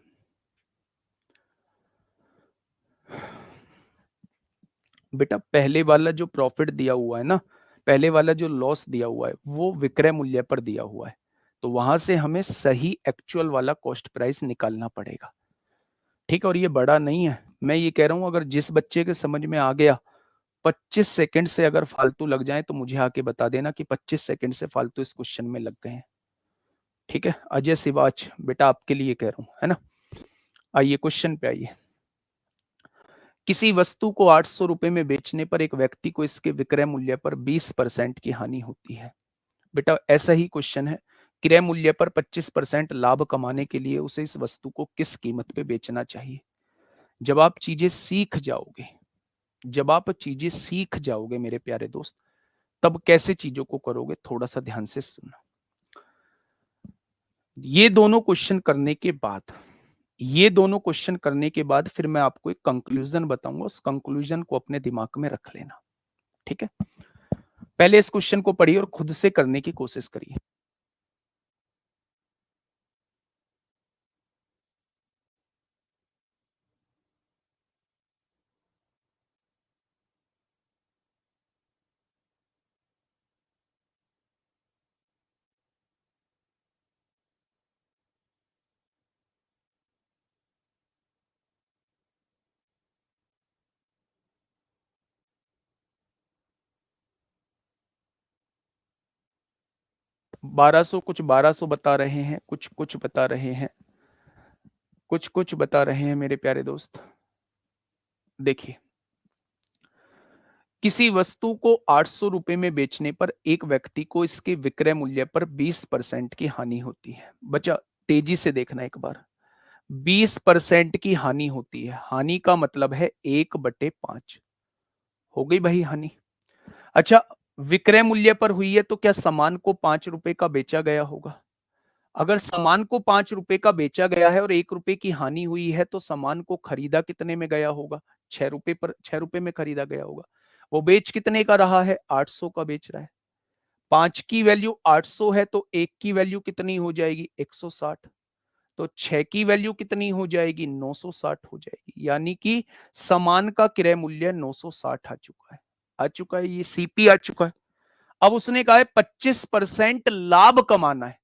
बेटा पहले वाला जो प्रॉफिट दिया हुआ है ना, पहले वाला जो लॉस दिया हुआ है वो विक्रय मूल्य पर दिया हुआ है, तो वहां से हमें सही एक्चुअल वाला कॉस्ट प्राइस निकालना पड़ेगा। ठीक है, और ये बड़ा नहीं है, मैं ये कह रहा हूं अगर जिस बच्चे के समझ में आ गया, 25 सेकंड से अगर फालतू लग जाए तो मुझे आके बता देना कि 25 सेकंड से फालतू इस क्वेश्चन में लग गए हैं। ठीक है, अजय शिवाच बेटा आपके लिए कह रहा हूं, है ना। आइए क्वेश्चन पे आइए। किसी वस्तु को 800 रुपए में बेचने पर एक व्यक्ति को इसके विक्रय मूल्य पर 20% की हानि होती है। बेटा ऐसा ही क्वेश्चन है, क्रय मूल्य पर 25% लाभ कमाने के लिए उसे इस वस्तु को किस कीमत पे बेचना चाहिए? जब आप चीजें सीख जाओगे, जब आप चीजें सीख जाओगे मेरे प्यारे दोस्त, तब कैसे चीजों को करोगे, थोड़ा सा ध्यान से सुनना। ये दोनों क्वेश्चन करने के बाद, ये दोनों क्वेश्चन करने के बाद फिर मैं आपको एक कंक्लूजन बताऊंगा, उस कंक्लूजन को अपने दिमाग में रख लेना। ठीक है, पहले इस क्वेश्चन को पढ़िए और खुद से करने की कोशिश करिए। बारह सौ, कुछ 1200 बता रहे हैं, कुछ कुछ बता रहे हैं, कुछ कुछ बता रहे हैं मेरे प्यारे दोस्त। देखिए, किसी वस्तु को 800 रुपए में बेचने पर एक व्यक्ति को इसके विक्रय मूल्य पर 20% की हानि होती है। बच्चा तेजी से देखना एक बार, 20% की हानि होती है, हानि का मतलब है 1/5 हो गई भाई हानि। अच्छा, विक्रय मूल्य पर हुई है तो क्या सामान को 5 रुपए का बेचा गया होगा? अगर सामान को 5 रुपए का बेचा गया है और 1 रुपए की हानि हुई है तो सामान को खरीदा कितने में गया होगा? 6 रुपए पर, 6 रुपए में खरीदा गया होगा। वो बेच कितने का रहा है? 800 का बेच रहा है। 5 की वैल्यू 800 है तो 1 की वैल्यू कितनी हो जाएगी? 160। तो 6 की वैल्यू कितनी हो जाएगी? 960 हो जाएगी। यानी कि सामान का क्रय मूल्य 960 आ चुका है, आ चुका है, ये सीपी आ चुका है। अब उसने कहा है 25% लाभ कमाना है।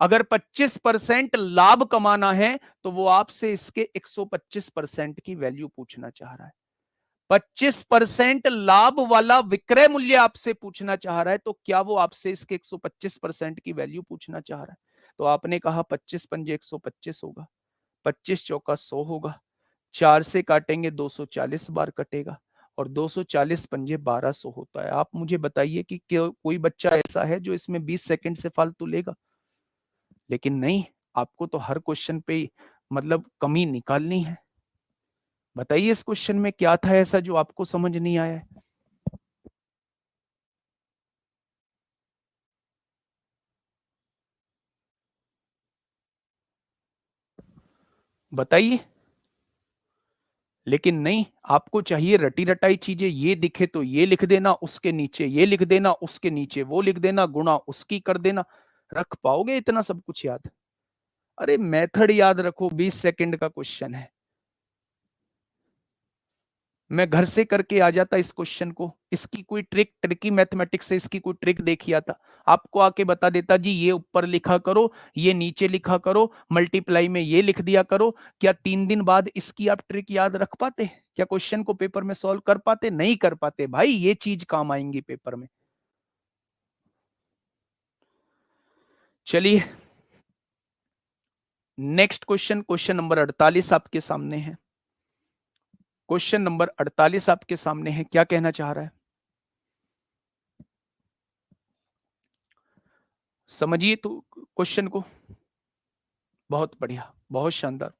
अगर 25% लाभ कमाना है तो वो आपसे इसके 125% की वैल्यू पूछना चाह रहा है। 25% लाभ वाला विक्रय मूल्य आपसे पूछना चाह रहा है, तो क्या वो आपसे इसके 125% की वैल्यू पूछना चाह रहा है? तो आपने कहा 25 पंजे 125 होगा, 25 चौका 100 होगा, 4 से काटेंगे 240 बार कटेगा, और 240 पंजे 1200 होता है। आप मुझे बताइए कि कोई बच्चा ऐसा है जो इसमें 20 सेकंड से फालतू लेगा? लेकिन नहीं, आपको तो हर क्वेश्चन पे मतलब कमी निकालनी है। बताइए इस क्वेश्चन में क्या था ऐसा जो आपको समझ नहीं आया है? बताइए। लेकिन नहीं, आपको चाहिए रटी रटाई चीजें, ये दिखे तो ये लिख देना, उसके नीचे ये लिख देना, उसके नीचे वो लिख देना, गुणा उसकी कर देना। रख पाओगे इतना सब कुछ याद? अरे मेथड याद रखो, 20 सेकंड का क्वेश्चन है। मैं घर से करके आ जाता इस क्वेश्चन को, इसकी कोई ट्रिकी मैथमेटिक्स से इसकी कोई ट्रिक देखी आता, आपको आके बता देता जी ये ऊपर लिखा करो, ये नीचे लिखा करो, मल्टीप्लाई में ये लिख दिया करो। क्या 3 दिन बाद इसकी आप ट्रिक याद रख पाते? क्या क्वेश्चन को पेपर में सॉल्व कर पाते? नहीं कर पाते भाई, ये चीज काम आएंगी पेपर में। चलिए नेक्स्ट क्वेश्चन, क्वेश्चन नंबर 48 आपके सामने है। क्वेश्चन नंबर 48 आपके सामने है, क्या कहना चाह रहा है? समझिए तो क्वेश्चन को। बहुत बढ़िया, बहुत शानदार।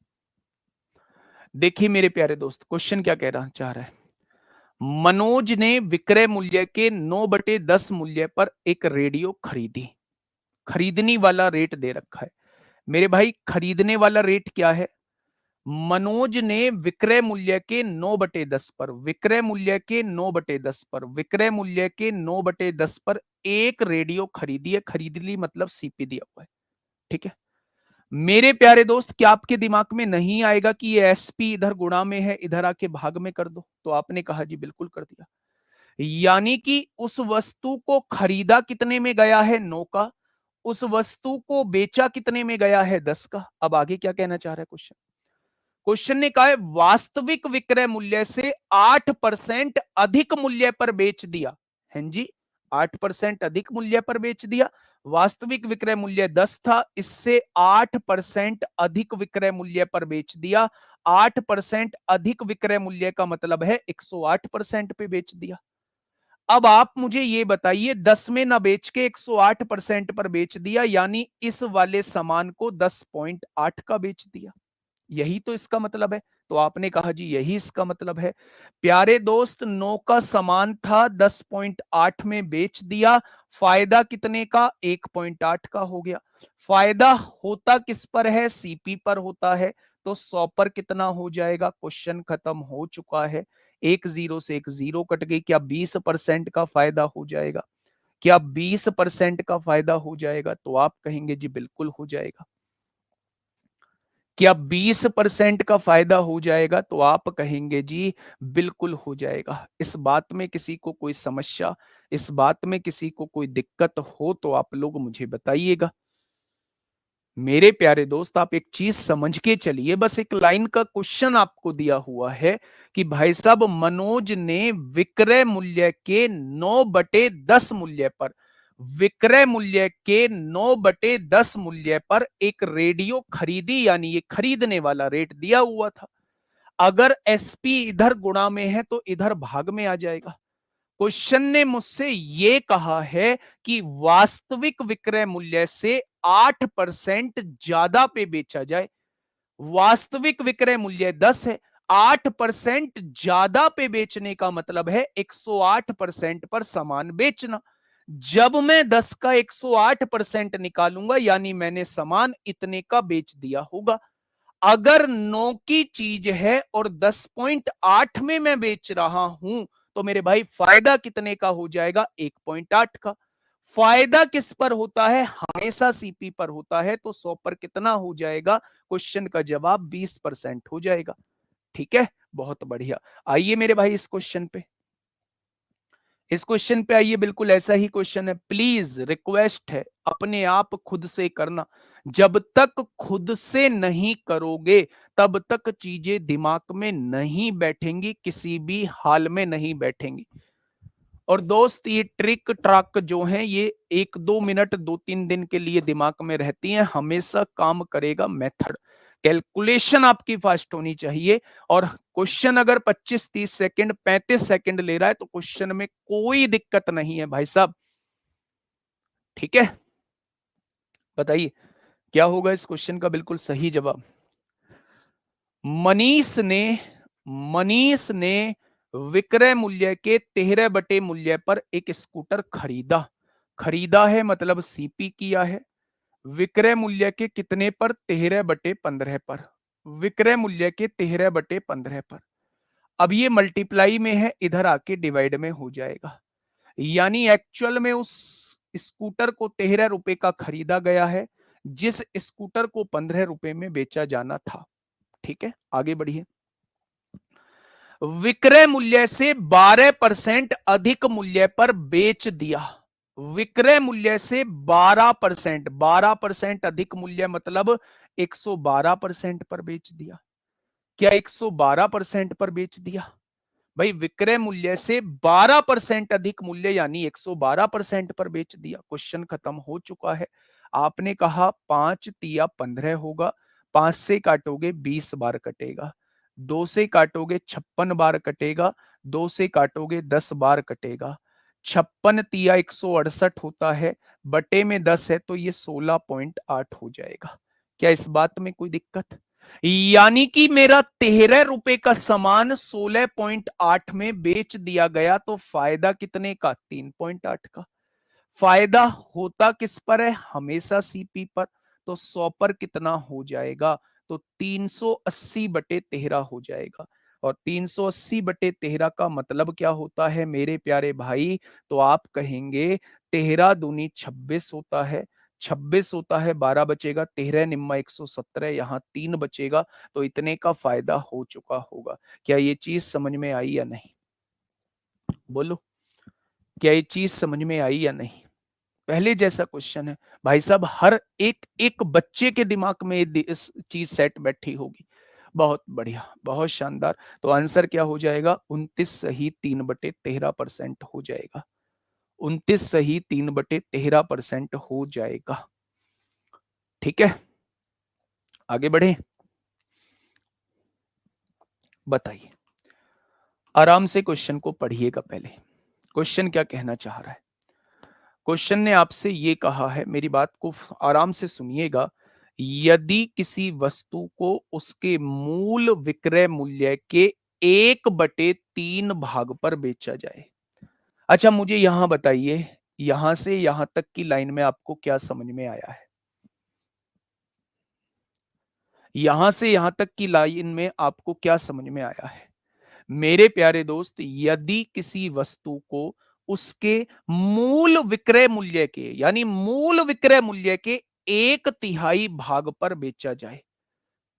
देखिए मेरे प्यारे दोस्त, क्वेश्चन क्या कह रहा चाह रहा है। मनोज ने विक्रय मूल्य के 9/10 मूल्य पर एक रेडियो खरीदी। खरीदनी वाला रेट दे रखा है मेरे भाई। खरीदने वाला रेट क्या है? मनोज ने विक्रय मूल्य के 9/10 पर, विक्रय मूल्य के 9/10 पर, विक्रय मूल्य के 9/10 पर एक रेडियो खरीदी है। खरीद ली मतलब सीपी दिया हुआ है। ठीक है मेरे प्यारे दोस्त, क्या आपके दिमाग में नहीं आएगा कि ये एसपी इधर गुणा में है, इधर आके भाग में कर दो? तो आपने कहा जी बिल्कुल कर दिया। यानी कि उस वस्तु को खरीदा कितने में गया है? 9 का। उस वस्तु को बेचा कितने में गया है? 10 का। अब आगे क्या कहना चाह रहा है क्वेश्चन? क्वेश्चन ने कहा है वास्तविक विक्रय मूल्य से 8% अधिक मूल्य पर बेच दिया। हैं जी 8% अधिक मूल्य पर बेच दिया। वास्तविक विक्रय मूल्य 10 था, इससे 8% अधिक विक्रय मूल्य पर बेच दिया। 8% अधिक विक्रय मूल्य का मतलब है 108% पे बेच दिया। अब आप मुझे ये बताइए 10 में ना बेच के 108% पर बेच दिया, यानी इस वाले सामान को 10.8 का बेच दिया। यही तो इसका मतलब है। तो आपने कहा जी यही इसका मतलब है। प्यारे दोस्त 9 का सामान था, 10.8 में बेच दिया। फायदा कितने का? 1.8 का हो गया। फायदा होता किस पर है? सीपी पर होता है। तो 100 पर कितना हो जाएगा? क्वेश्चन खत्म हो चुका है। एक जीरो से एक जीरो कट गई। क्या 20% का फायदा हो जाएगा? क्या 20% का फायदा हो जाएगा? तो आप कहेंगे जी बिल्कुल हो जाएगा। क्या 20% का फायदा हो जाएगा? तो आप कहेंगे जी बिल्कुल हो जाएगा। इस बात में किसी को कोई समस्या, इस बात में किसी को कोई दिक्कत हो तो आप लोग मुझे बताइएगा। मेरे प्यारे दोस्त आप एक चीज समझ के चलिए, बस एक लाइन का क्वेश्चन आपको दिया हुआ है कि भाई साहब मनोज ने विक्रय मूल्य के 9/10 मूल्य पर, विक्रय मूल्य के 9/10 मूल्य पर एक रेडियो खरीदी, यानी ये खरीदने वाला रेट दिया हुआ था। अगर एसपी इधर गुणा में है तो इधर भाग में आ जाएगा। क्वेश्चन ने मुझसे ये कहा है कि वास्तविक विक्रय मूल्य से 8% ज्यादा पे बेचा जाए। वास्तविक विक्रय मूल्य 10 है, 8% ज्यादा पे बेचने का मतलब है 108% पर सामान बेचना। जब मैं 10 का 108% निकालूंगा, यानी मैंने सामान इतने का बेच दिया होगा। अगर 9 की चीज है और 10.8 में मैं बेच रहा हूं, तो मेरे भाई फायदा कितने का हो जाएगा? 1.8 का। फायदा किस पर होता है? हमेशा सीपी पर होता है। तो 100 पर कितना हो जाएगा? क्वेश्चन का जवाब 20% हो जाएगा। ठीक है, बहुत बढ़िया। आइए मेरे भाई इस क्वेश्चन पे, इस क्वेश्चन पे आइए। बिल्कुल ऐसा ही क्वेश्चन है। प्लीज रिक्वेस्ट है अपने आप खुद से करना। जब तक खुद से नहीं करोगे तब तक चीजें दिमाग में नहीं बैठेंगी, किसी भी हाल में नहीं बैठेंगी। और दोस्त ये ट्रिक ट्रक जो है ये 1-2 मिनट 2-3 दिन के लिए दिमाग में रहती हैं, हमेशा काम करेगा मेथड। कैलकुलेशन आपकी फास्ट होनी चाहिए। और क्वेश्चन अगर 25-30 सेकंड 35 सेकंड ले रहा है तो क्वेश्चन में कोई दिक्कत नहीं है भाई साहब। ठीक है, बताइए क्या होगा इस क्वेश्चन का बिल्कुल सही जवाब? मनीष ने मनीष ने विक्रय मूल्य के 13 मूल्य पर एक स्कूटर खरीदा। खरीदा है मतलब सीपी किया है। विक्रय मूल्य के कितने पर? 13/15 पर। विक्रय मूल्य के 13/15 पर। अब ये मल्टीप्लाई में है, इधर आके डिवाइड में हो जाएगा। यानी एक्चुअल में उस स्कूटर को 13 रुपए का खरीदा गया है, जिस स्कूटर को 15 रुपए में बेचा जाना था। ठीक है, आगे बढ़िए। विक्रय मूल्य से 12% अधिक मूल्य पर बेच दिया। विक्रय मूल्य से 12%, 12% अधिक मूल्य मतलब 112% पर बेच दिया। क्या 112% पर बेच दिया? भाई विक्रय मूल्य से 12% अधिक मूल्य यानी 112% पर बेच दिया। क्वेश्चन खत्म हो चुका है। आपने कहा 5×3 = 15 होगा। 5 से काटोगे 20 बार कटेगा। 2 से काटोगे 56 बार कटेगा। 2 से काटोगे 10 बार कटेगा। 56×3 = 168 होता है। बटे में 10 है तो ये 16.8 हो जाएगा। क्या इस बात में कोई दिक्कत? यानी कि मेरा 13 रुपए का सामान 16.8 में बेच दिया गया, तो फायदा कितने का? 3.8 का। फायदा होता किस पर है? हमेशा सीपी पर। तो 100 पर कितना हो जाएगा? तो 380/13 हो जाएगा। और 380/13 का मतलब क्या होता है मेरे प्यारे भाई? तो आप कहेंगे 13 दूनी 26 होता है, 26 होता है, 12 बचेगा, 13 निम्मा 117, यहाँ 3 बचेगा, तो इतने का फायदा हो चुका होगा। क्या ये चीज समझ में आई या नहीं? बोलो, क्या ये चीज समझ में आई या नहीं? पहले जैसा क्वेश्चन है भाई साहब, हर एक एक बच्चे के दिमाग में इस चीज सेट बैठी होगी। बहुत बढ़िया, बहुत शानदार। तो आंसर क्या हो जाएगा? 29 सही 3/13% हो जाएगा। 29 सही 3/13% हो जाएगा। ठीक है, आगे बढ़े, बताइए। आराम से क्वेश्चन को पढ़िएगा पहले। क्वेश्चन क्या कहना चाह रहा है? क्वेश्चन ने आपसे ये कहा है, मेरी बात को आराम से सुनिएगा। यदि किसी वस्तु को उसके मूल विक्रय मूल्य के 1/3 भाग पर बेचा जाए। अच्छा मुझे यहां बताइए, यहां से यहां तक की लाइन में आपको क्या समझ में आया है? यहां से यहां तक की लाइन में आपको क्या समझ में आया है? मेरे प्यारे दोस्त, यदि किसी वस्तु को उसके मूल विक्रय मूल्य के, यानी मूल विक्रय मूल्य के 1/3 भाग पर बेचा जाए,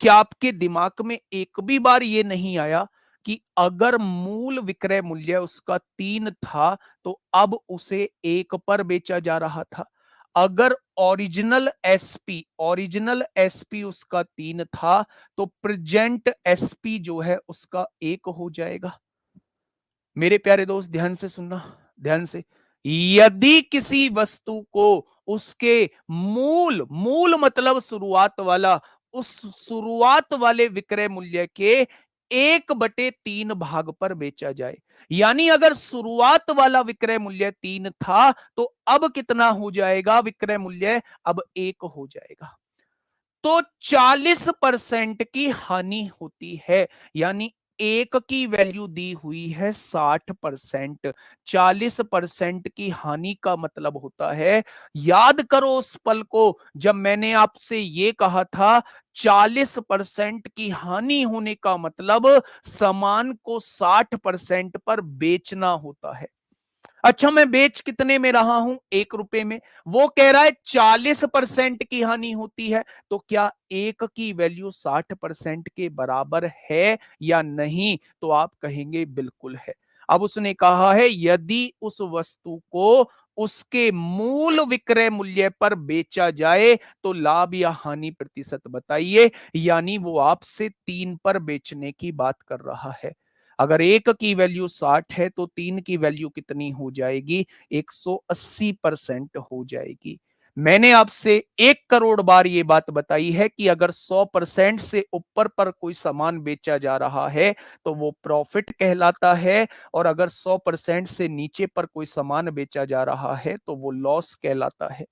क्या आपके दिमाग में एक भी बार यह नहीं आया कि अगर मूल विक्रय मूल्य उसका 3 था तो अब उसे 1 पर बेचा जा रहा था? अगर ओरिजिनल एसपी उसका 3 था तो प्रेजेंट एसपी जो है उसका 1 हो जाएगा। मेरे प्यारे दोस्त ध्यान से सुनना, ध्यान से। यदि किसी वस्तु को उसके मूल मूल मतलब शुरुआत वाला, उस शुरुआत वाले विक्रय मूल्य के 1/3 भाग पर बेचा जाए, यानी अगर शुरुआत वाला विक्रय मूल्य 3 था तो अब कितना हो जाएगा विक्रय मूल्य? अब 1 हो जाएगा। तो 40% की हानि होती है, यानी एक की वैल्यू दी हुई है 60%, 40% की हानि का मतलब होता है, याद करो उस पल को जब मैंने आपसे ये कहा था 40% की हानि होने का मतलब सामान को 60% पर बेचना होता है। अच्छा मैं बेच कितने में रहा हूं? 1 रुपए में। वो कह रहा है 40% की हानि होती है, तो क्या एक की वैल्यू 60% के बराबर है या नहीं? तो आप कहेंगे बिल्कुल है। अब उसने कहा है यदि उस वस्तु को उसके मूल विक्रय मूल्य पर बेचा जाए तो लाभ या हानि प्रतिशत बताइए, यानी वो आपसे 3 पर बेचने की बात कर रहा है। अगर एक की वैल्यू 60 है तो 3 की वैल्यू कितनी हो जाएगी? 180% हो जाएगी। मैंने आपसे 1 करोड़ बार यह बात बताई है कि अगर 100% से ऊपर पर कोई सामान बेचा जा रहा है तो वो प्रॉफिट कहलाता है, और अगर 100% से नीचे पर कोई सामान बेचा जा रहा है तो वो लॉस कहलाता है।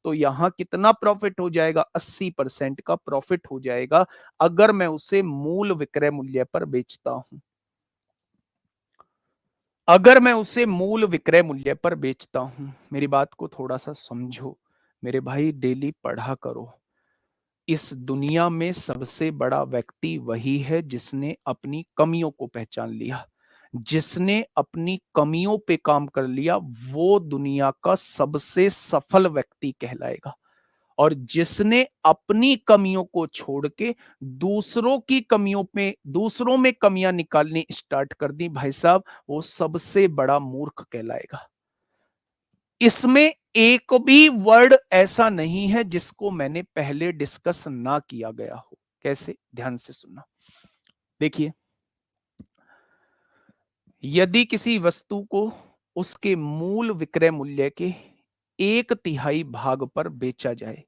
तो यहां कितना प्रॉफिट हो जाएगा? 80% का प्रॉफिट हो जाएगा अगर मैं उसे मूल विक्रय मूल्य पर बेचता हूं। अगर मैं उसे मूल विक्रय मूल्य पर बेचता हूं, मेरी बात को थोड़ा सा समझो मेरे भाई, डेली पढ़ा करो। इस दुनिया में सबसे बड़ा व्यक्ति वही है जिसने अपनी कमियों को पहचान लिया। जिसने अपनी कमियों पे काम कर लिया वो दुनिया का सबसे सफल व्यक्ति कहलाएगा। और जिसने अपनी कमियों को छोड़ के दूसरों की कमियों पे, दूसरों में कमियां निकालनी स्टार्ट कर दी भाई साहब, वो सबसे बड़ा मूर्ख कहलाएगा। इसमें एक भी वर्ड ऐसा नहीं है जिसको मैंने पहले डिस्कस ना किया गया हो। कैसे? ध्यान से सुनना। देखिए, यदि किसी वस्तु को उसके मूल विक्रय मूल्य के 1/3 भाग पर बेचा जाए,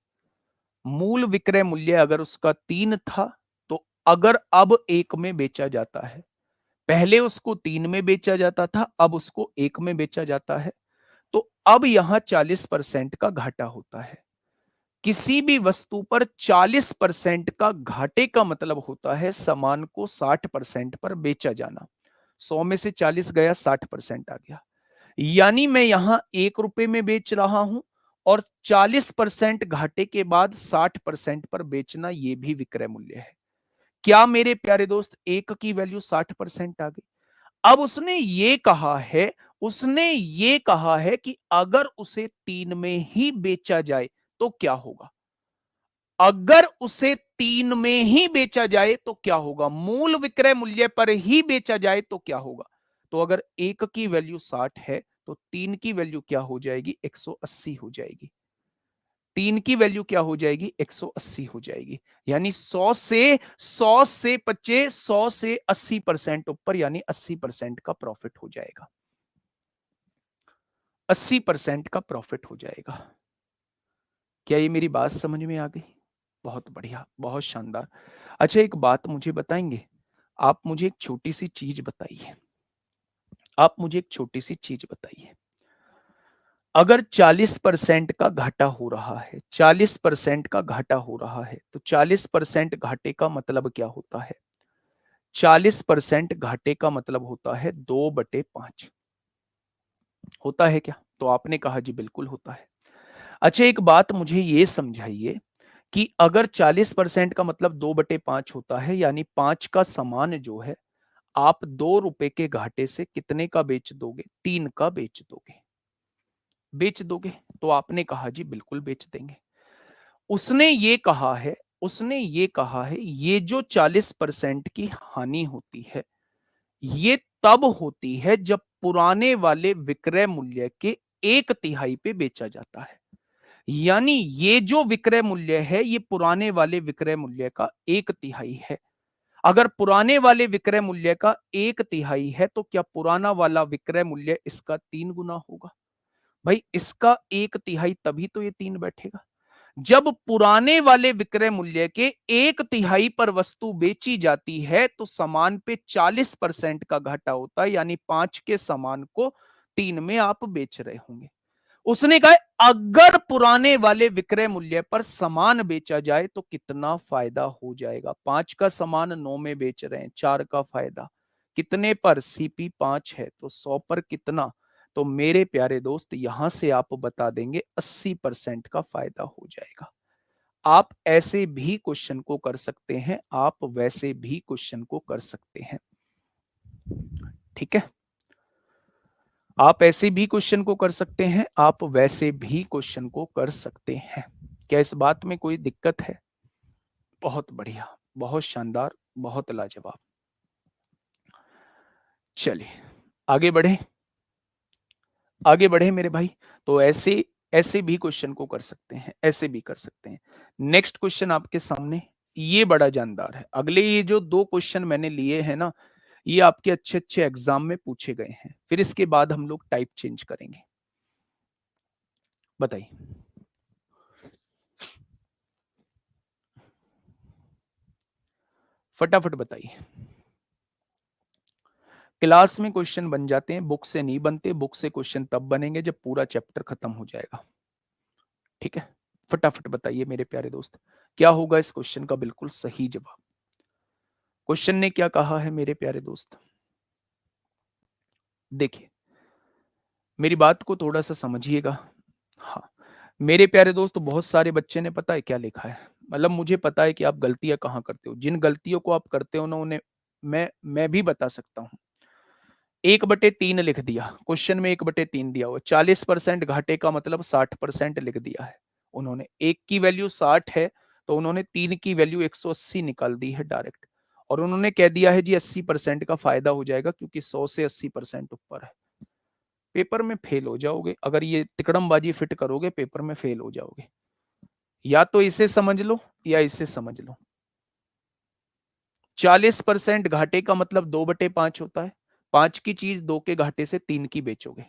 मूल विक्रय मूल्य अगर उसका 3 था तो अगर अब 1 में बेचा जाता है, पहले उसको 3 में बेचा जाता था, अब उसको 1 में बेचा जाता है, तो अब यहां 40% का घाटा होता है। किसी भी वस्तु पर 40% का घाटे का मतलब होता है सामान को 60% पर बेचा जाना। 100 में से 40 गया, 60% आ गया। यानी मैं यहां 1 रुपए में बेच रहा हूं और 40% घाटे के बाद 60% पर बेचना, यह भी विक्रय मूल्य है। क्या मेरे प्यारे दोस्त एक की वैल्यू 60% आ गई? अब उसने ये कहा है कि अगर उसे 3 में ही बेचा जाए तो क्या होगा? अगर उसे 3 में ही बेचा जाए तो क्या होगा? मूल विक्रय मूल्य पर ही बेचा जाए तो क्या होगा? तो अगर एक की वैल्यू 60 है तो 3 की वैल्यू क्या हो जाएगी? 180 हो जाएगी। 3 की वैल्यू क्या हो जाएगी? 180 हो जाएगी। यानी 100 से बचे 100 से 80% ऊपर, यानी 80% का प्रॉफिट हो जाएगा। 80% का प्रॉफिट हो जाएगा। क्या ये मेरी बात समझ में आ गई? बहुत बढ़िया, बहुत शानदार। अच्छा, एक बात मुझे बताएंगे? आप मुझे एक छोटी सी चीज बताइए। आप मुझे एक छोटी सी चीज बताइए। अगर 40% का घाटा हो रहा है, 40% का घाटा हो रहा है, तो 40% घाटे का मतलब क्या होता है? 40% घाटे का मतलब होता है 2/5। होता है क्या? तो आपने कहा जी बिल्कुल होता है। अच्छा, एक बात मुझे ये समझाइए कि अगर 40% का मतलब 2/5 होता है, यानी 5 का सामान जो है आप 2 रुपए के घाटे से कितने का बेच दोगे? 3 का बेच दोगे। बेच दोगे? तो आपने कहा जी बिल्कुल बेच देंगे। उसने ये कहा है ये जो 40% की हानि होती है ये तब होती है जब पुराने वाले विक्रय मूल्य के 1/3 पे बेचा जाता है। यानी ये जो विक्रय मूल्य है ये पुराने वाले विक्रय मूल्य का 1/3 है। अगर पुराने वाले विक्रय मूल्य का 1/3 है तो क्या पुराना वाला विक्रय मूल्य इसका 3 गुना होगा? भाई इसका 1/3 तभी तो ये 3 बैठेगा। जब पुराने वाले विक्रय मूल्य के 1/3 पर वस्तु बेची जाती है तो सामान पे 40% का घाटा होता है, यानी 5 के सामान को 3 में आप बेच रहे होंगे। उसने कहा अगर पुराने वाले विक्रय मूल्य पर सामान बेचा जाए तो कितना फायदा हो जाएगा? 5 का सामान 9 में बेच रहे हैं, 4 का फायदा। कितने पर? सीपी 5 है तो 100 पर कितना? तो मेरे प्यारे दोस्त यहां से आप बता देंगे 80% का फायदा हो जाएगा। आप ऐसे भी क्वेश्चन को कर सकते हैं, आप वैसे भी क्वेश्चन को कर सकते हैं। ठीक है, आप ऐसे भी क्वेश्चन को कर सकते हैं, आप वैसे भी क्वेश्चन को कर सकते हैं। क्या इस बात में कोई दिक्कत है? बहुत बढ़िया, बहुत शानदार, बहुत लाजवाब। चलिए आगे बढ़े, आगे बढ़े मेरे भाई। तो ऐसे ऐसे भी क्वेश्चन को कर सकते हैं, ऐसे भी कर सकते हैं। नेक्स्ट क्वेश्चन आपके सामने, ये बड़ा जानदार है। अगले ये जो 2 क्वेश्चन मैंने लिए हैं ना, ये आपके अच्छे अच्छे एग्जाम में पूछे गए हैं। फिर इसके बाद हम लोग टाइप चेंज करेंगे। बताइए। फटाफट बताइए। क्लास में क्वेश्चन बन जाते हैं, बुक से नहीं बनते। बुक से क्वेश्चन तब बनेंगे जब पूरा चैप्टर खत्म हो जाएगा। ठीक है, फटाफट बताइए मेरे प्यारे दोस्त, क्या होगा इस क्वेश्चन का बिल्कुल सही जवाब? क्वेश्चन ने क्या कहा है मेरे प्यारे दोस्त? देखिए, मेरी बात को थोड़ा सा समझिएगा। हाँ, मेरे प्यारे दोस्त, बहुत सारे बच्चे ने पता है क्या लिखा है? मतलब मुझे पता है कि आप गलतियां कहाँ करते हो। जिन गलतियों को आप करते हो ना उन्हें मैं भी बता सकता हूँ। 1/3 लिख दिया क्वेश्चन में, 1/3 दिया हुआ। 40% घाटे का मतलब 60% लिख दिया है उन्होंने। एक की वैल्यू 60 है तो उन्होंने 3 की वैल्यू 180 निकाल दी है डायरेक्ट। और उन्होंने कह दिया है जी 80% का फायदा हो जाएगा क्योंकि 100 से 80% ऊपर है। पेपर में फेल हो जाओगे अगर ये तिकड़मबाजी फिट करोगे, पेपर में फेल हो जाओगे। या तो इसे समझ लो या इसे समझ लो। 40% घाटे का मतलब 2/5 होता है। 5 की चीज 2 के घाटे से 3 की बेचोगे।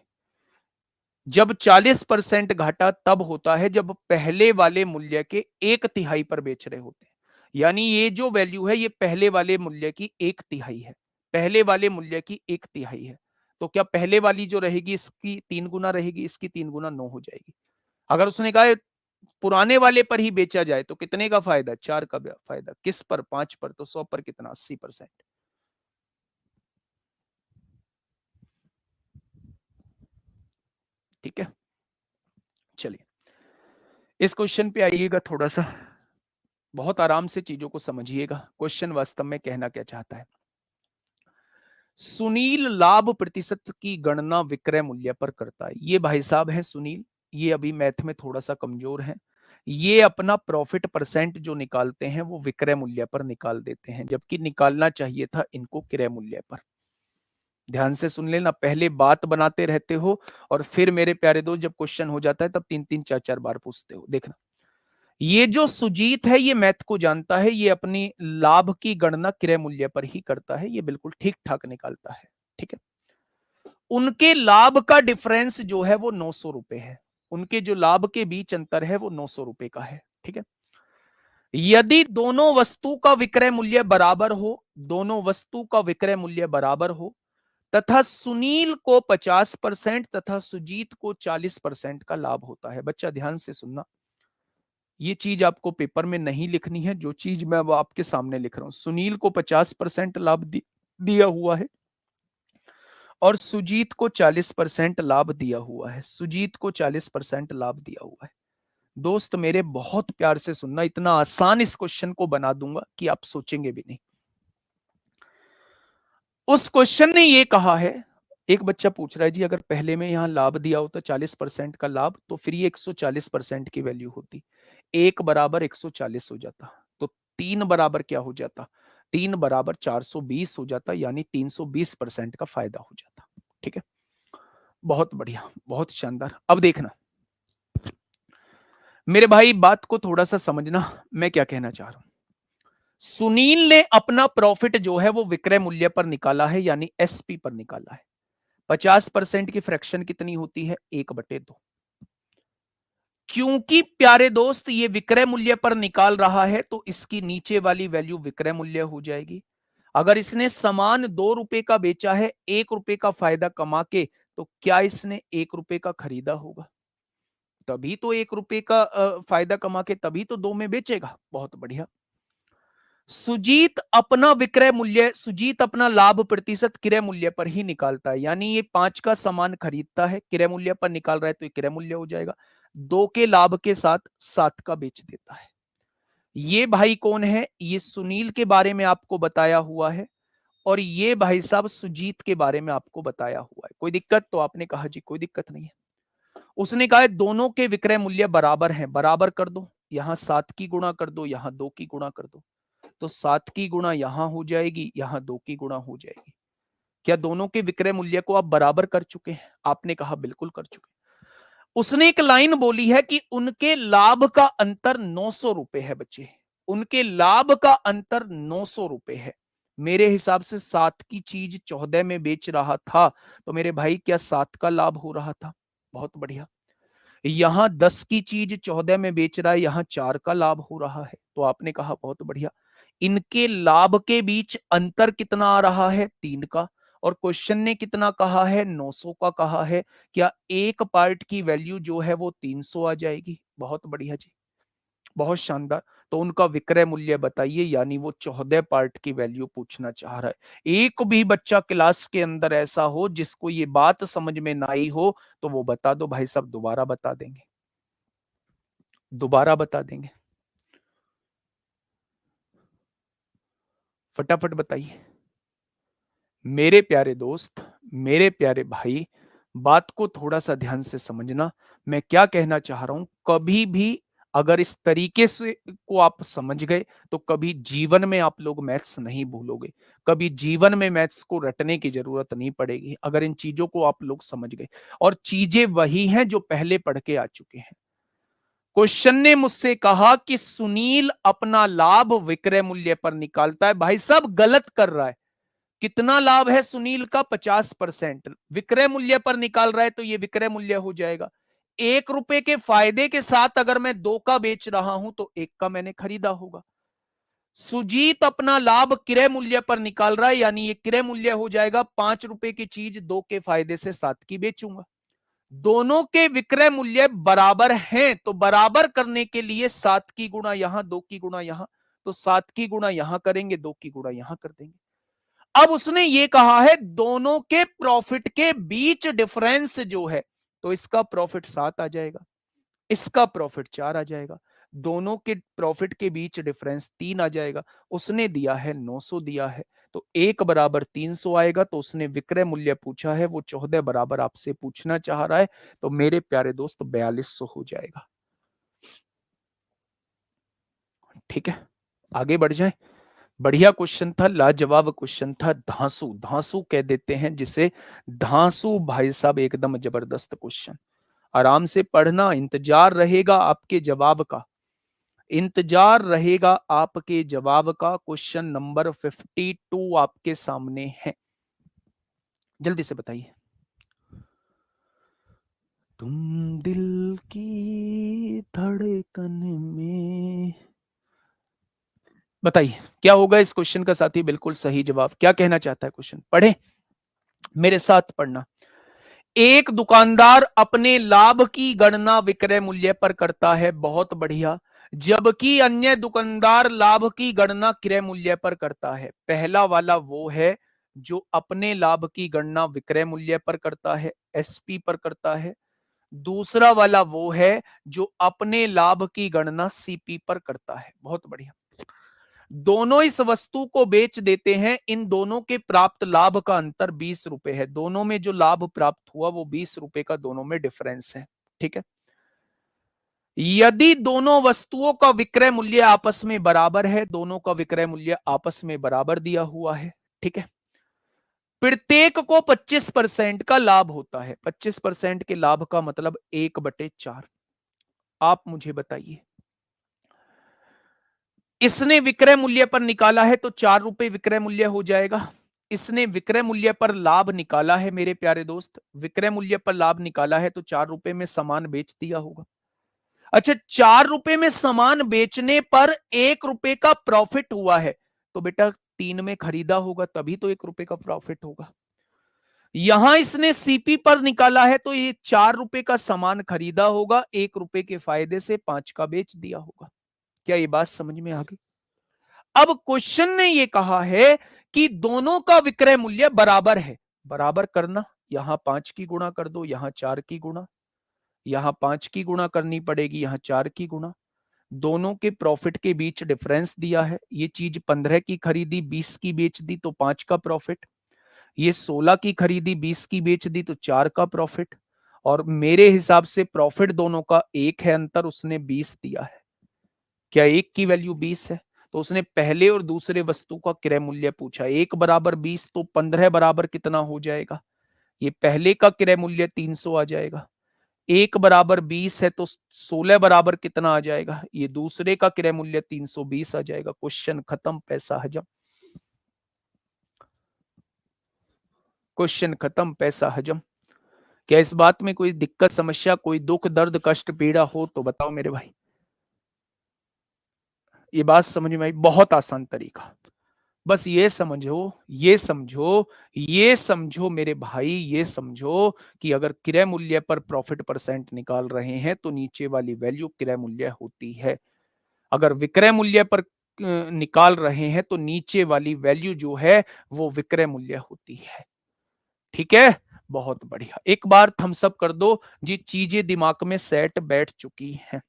जब 40% घाटा तब होता है जब पहले वाले मूल्य के 1/3 पर बेच रहे होते हैं। यानी ये जो वैल्यू है ये पहले वाले मूल्य की 1/3 है। पहले वाले मूल्य की 1/3 है। तो क्या पहले वाली जो रहेगी इसकी 3 गुना रहेगी, इसकी 3 गुना 9 हो जाएगी। अगर उसने कहा पुराने वाले पर ही बेचा जाए तो कितने का फायदा? 4 का फायदा। किस पर? 5 पर। तो 100 पर कितना? 80%। ठीक है, चलिए इस क्वेश्चन पे आइएगा थोड़ा सा। बहुत आराम से चीजों को समझिएगा। क्वेश्चन वास्तव में कहना क्या चाहता है। सुनील लाभ प्रतिशत की गणना विक्रय मूल्य पर करता है। ये भाई साहब है सुनील, ये अभी मैथ में थोड़ा सा कमजोर है। ये अपना प्रॉफिट परसेंट जो निकालते हैं वो विक्रय मूल्य पर निकाल देते हैं, जबकि निकालना चाहिए था इनको क्रय मूल्य पर। ध्यान से सुन लेना, पहले बात बनाते रहते हो और फिर मेरे प्यारे दोस्त जब क्वेश्चन हो जाता है तब 3-3 4-4 बार पूछते हो। देखना, ये जो सुजीत है ये मैथ को जानता है, ये अपनी लाभ की गणना क्रय मूल्य पर ही करता है, ये बिल्कुल ठीक ठाक निकालता है। ठीक है, उनके लाभ का डिफरेंस जो है वो 900 रुपए है। उनके जो लाभ के बीच अंतर है वो 900 रुपए का है। ठीक है, यदि दोनों वस्तु का विक्रय मूल्य बराबर हो, दोनों वस्तु का विक्रय मूल्य बराबर हो तथा सुनील को 50% तथा सुजीत को 40% का लाभ होता है। बच्चा ध्यान से सुनना, ये चीज आपको पेपर में नहीं लिखनी है, जो चीज मैं अब आपके सामने लिख रहा हूं। सुनील को 50% लाभ दिया हुआ है और सुजीत को 40% लाभ दिया हुआ है। सुजीत को 40% लाभ दिया हुआ है। दोस्त मेरे बहुत प्यार से सुनना, इतना आसान इस क्वेश्चन को बना दूंगा कि आप सोचेंगे भी नहीं। उस क्वेश्चन ने ये कहा है, एक बच्चा पूछ रहा है जी अगर पहले में यहां लाभ दिया होता 40% का लाभ तो फिर ये 140% की वैल्यू होती, 1 बराबर 140 हो जाता, तो 3 बराबर क्या हो जाता, 3 बराबर 420 हो जाता, यानी 320% का फायदा हो जाता। ठीक है, बहुत बढ़िया, बहुत शानदार। अब देखना मेरे भाई, बात को थोड़ा सा समझना, मैं क्या कहना चाह रहा हूं। सुनील ने अपना प्रॉफिट जो है वो विक्रय मूल्य पर निकाला है, यानी एसपी पर निकाला है। 50% की फ्रैक्शन कितनी होती है, 1/2। क्योंकि प्यारे दोस्त ये विक्रय मूल्य पर निकाल रहा है तो इसकी नीचे वाली वैल्यू विक्रय मूल्य हो जाएगी। अगर इसने सामान 2 रुपए का बेचा है, 1 रुपए का फायदा कमा के, तो क्या इसने 1 रुपए का खरीदा होगा? तभी तो 1 रुपए का फायदा कमा के तभी तो 2 में बेचेगा। बहुत बढ़िया। सुजीत अपना लाभ प्रतिशत क्रय मूल्य पर ही निकालता है, यानी ये 5 का सामान खरीदता है, क्रय मूल्य पर निकाल रहा है तो ये क्रय मूल्य हो जाएगा। 2 के लाभ के साथ 7 का बेच देता है। ये भाई कौन है, ये सुनील के बारे में आपको बताया हुआ है और ये भाई साहब सुजीत के बारे में आपको बताया हुआ है। कोई दिक्कत? तो आपने कहा जी कोई दिक्कत नहीं है। उसने कहा है दोनों के विक्रय मूल्य बराबर हैं, बराबर कर दो, यहां 7 की गुणा कर दो, यहां 2 की गुणा कर दो, तो 7 की गुणा यहां हो जाएगी, यहां 2 की गुणा हो जाएगी। क्या दोनों के विक्रय मूल्य को आप बराबर कर चुके हैं? आपने कहा बिल्कुल कर चुके। उसने एक लाइन बोली है कि उनके लाभ का अंतर 900 रुपए है। बच्चे, उनके लाभ का अंतर 900 रुपए है। मेरे हिसाब से 7 की चीज 14 में बेच रहा था, तो मेरे भाई क्या 7 का लाभ हो रहा था? बहुत बढ़िया। यहां 10 की चीज 14 में बेच रहा है, यहां 4 का लाभ हो रहा है, तो आपने कहा बहुत बढ़िया। इनके लाभ के बीच अंतर कितना आ रहा है? 3 का। और क्वेश्चन ने कितना कहा है? 900 का कहा है। क्या एक पार्ट की वैल्यू जो है वो 300 आ जाएगी? बहुत बढ़िया जी, बहुत शानदार। तो उनका विक्रय मूल्य बताइए, यानी वो 14 पार्ट की वैल्यू पूछना चाह रहा है। एक भी बच्चा क्लास के अंदर ऐसा हो जिसको ये बात समझ में ना आई हो तो वो बता दो भाई साहब, दोबारा बता देंगे, दोबारा बता देंगे। फटाफट बताइए मेरे प्यारे दोस्त, मेरे प्यारे भाई, बात को थोड़ा सा ध्यान से समझना। मैं क्या कहना चाह रहा हूं, कभी भी अगर इस तरीके से को आप समझ गए तो कभी जीवन में आप लोग मैथ्स नहीं भूलोगे, कभी जीवन में मैथ्स को रटने की जरूरत नहीं पड़ेगी अगर इन चीजों को आप लोग समझ गए। और चीजें वही हैं जो पहले पढ़ के आ चुके हैं। क्वेश्चन ने मुझसे कहा कि सुनील अपना लाभ विक्रय मूल्य पर निकालता है। भाई साहब गलत कर रहा है। कितना लाभ है सुनील का? 50%। विक्रय मूल्य पर निकाल रहा है तो ये विक्रय मूल्य हो जाएगा। 1 रुपए के फायदे के साथ अगर मैं 2 का बेच रहा हूं तो 1 का मैंने खरीदा होगा। सुजीत अपना लाभ क्रय मूल्य पर निकाल रहा है, यानी ये क्रय मूल्य हो जाएगा। 5 रुपए की चीज 2 के फायदे से 7 की बेचूंगा। दोनों के विक्रय मूल्य बराबर हैं तो बराबर करने के लिए 7 की गुणा यहां, 2 की गुणा यहां, तो 7 की गुणा यहां करेंगे, 2 की गुणा यहां कर देंगे। अब उसने ये कहा है दोनों के प्रॉफिट के बीच डिफरेंस जो है, तो इसका प्रॉफिट 7 आ जाएगा, इसका प्रॉफिट 4 आ जाएगा। दोनों के प्रॉफिट के बीच डिफरेंस 3 आ जाएगा। उसने दिया है 900 दिया है, तो 1 बराबर 300 आएगा। तो उसने विक्रय मूल्य पूछा है, वो 14 बराबर आपसे पूछना चाह रहा है, तो मेरे प्यारे दोस्त 4200 हो जाएगा। ठीक है, आगे बढ़ जाए। बढ़िया क्वेश्चन था, लाजवाब क्वेश्चन था। धांसू, धांसू कह देते हैं जिसे, धांसू भाई साहब, एकदम जबरदस्त क्वेश्चन। आराम से पढ़ना, इंतजार रहेगा आपके जवाब का, इंतजार रहेगा आपके जवाब का। क्वेश्चन नंबर 52 आपके सामने है, जल्दी से बताइए। तुम दिल की धड़कन में, बताइए क्या होगा इस क्वेश्चन का साथी? बिल्कुल सही जवाब। क्या कहना चाहता है क्वेश्चन? पढ़े, मेरे साथ पढ़ना। एक दुकानदार अपने लाभ की गणना विक्रय मूल्य पर करता है, बहुत बढ़िया, जबकि अन्य दुकानदार लाभ की गणना क्रय मूल्य पर करता है। पहला वाला वो है जो अपने लाभ की गणना विक्रय मूल्य पर करता है, एसपी पर करता है। दूसरा वाला वो है जो अपने लाभ की गणना सीपी पर करता है। बहुत बढ़िया, दोनों इस वस्तु को बेच देते हैं। इन दोनों के प्राप्त लाभ का अंतर 20 रुपए है। दोनों में जो लाभ प्राप्त हुआ वो 20 रुपए का दोनों में डिफरेंस है। ठीक है, यदि दोनों वस्तुओं का विक्रय मूल्य आपस में बराबर है, दोनों का विक्रय मूल्य आपस में बराबर दिया हुआ है, ठीक है, प्रत्येक को 25% का लाभ होता है। 25% के लाभ का मतलब 1/4। आप मुझे बताइए, इसने विक्रय मूल्य पर निकाला है तो 4 रुपए विक्रय मूल्य हो जाएगा। इसने विक्रय मूल्य पर लाभ निकाला है मेरे प्यारे दोस्त, विक्रय मूल्य पर लाभ निकाला है तो 4 रुपए में सामान बेच दिया होगा। अच्छा, 4 रुपए में सामान बेचने पर 1 रुपए का प्रॉफिट हुआ है, तो बेटा 3 में खरीदा होगा तभी तो 1 रुपए का प्रॉफिट होगा। यहां इसने सीपी पर निकाला है तो ये 4 रुपए का सामान खरीदा होगा, 1 रुपए के फायदे से 5 का बेच दिया होगा। क्या ये बात समझ में आ गई? अब क्वेश्चन ने ये कहा है कि दोनों का विक्रय मूल्य बराबर है। बराबर करना, यहां 5 की गुणा कर दो, यहां 4 की गुणा, यहां 5 की गुणा करनी पड़ेगी, यहां 4 की गुणा। दोनों के प्रॉफिट के बीच डिफरेंस दिया है। ये चीज 15 की खरीदी 20 की बेच दी तो 5 का प्रॉफिट, ये 16 की खरीदी 20 की बेच दी तो 4 का प्रॉफिट। और मेरे हिसाब से प्रॉफिट दोनों का एक है, अंतर उसने 20 दिया है। क्या एक की वैल्यू 20 है? तो उसने पहले और दूसरे वस्तु का क्रय मूल्य पूछा। 1 बराबर 20 तो 15 बराबर कितना हो जाएगा? ये पहले का क्रय मूल्य 300 आ जाएगा। 1 बराबर 20 है तो 16 बराबर कितना आ जाएगा? ये दूसरे का क्रय मूल्य 320 आ जाएगा। क्वेश्चन खत्म, पैसा हजम। क्वेश्चन खत्म, पैसा हजम। क्या इस बात में कोई दिक्कत, समस्या, कोई दुख दर्द कष्ट पीड़ा हो तो बताओ मेरे भाई। ये बात समझ में आई? बहुत आसान तरीका, बस ये समझो, ये समझो, ये समझो मेरे भाई, ये समझो कि अगर क्रय मूल्य पर प्रॉफिट परसेंट निकाल रहे हैं तो नीचे वाली वैल्यू क्रय मूल्य होती है। अगर विक्रय मूल्य पर निकाल रहे हैं तो नीचे वाली वैल्यू जो है वो विक्रय मूल्य होती है। ठीक है, बहुत बढ़िया। एक बार थम्स अप कर दो जी, चीजें दिमाग में सेट बैठ चुकी हैं।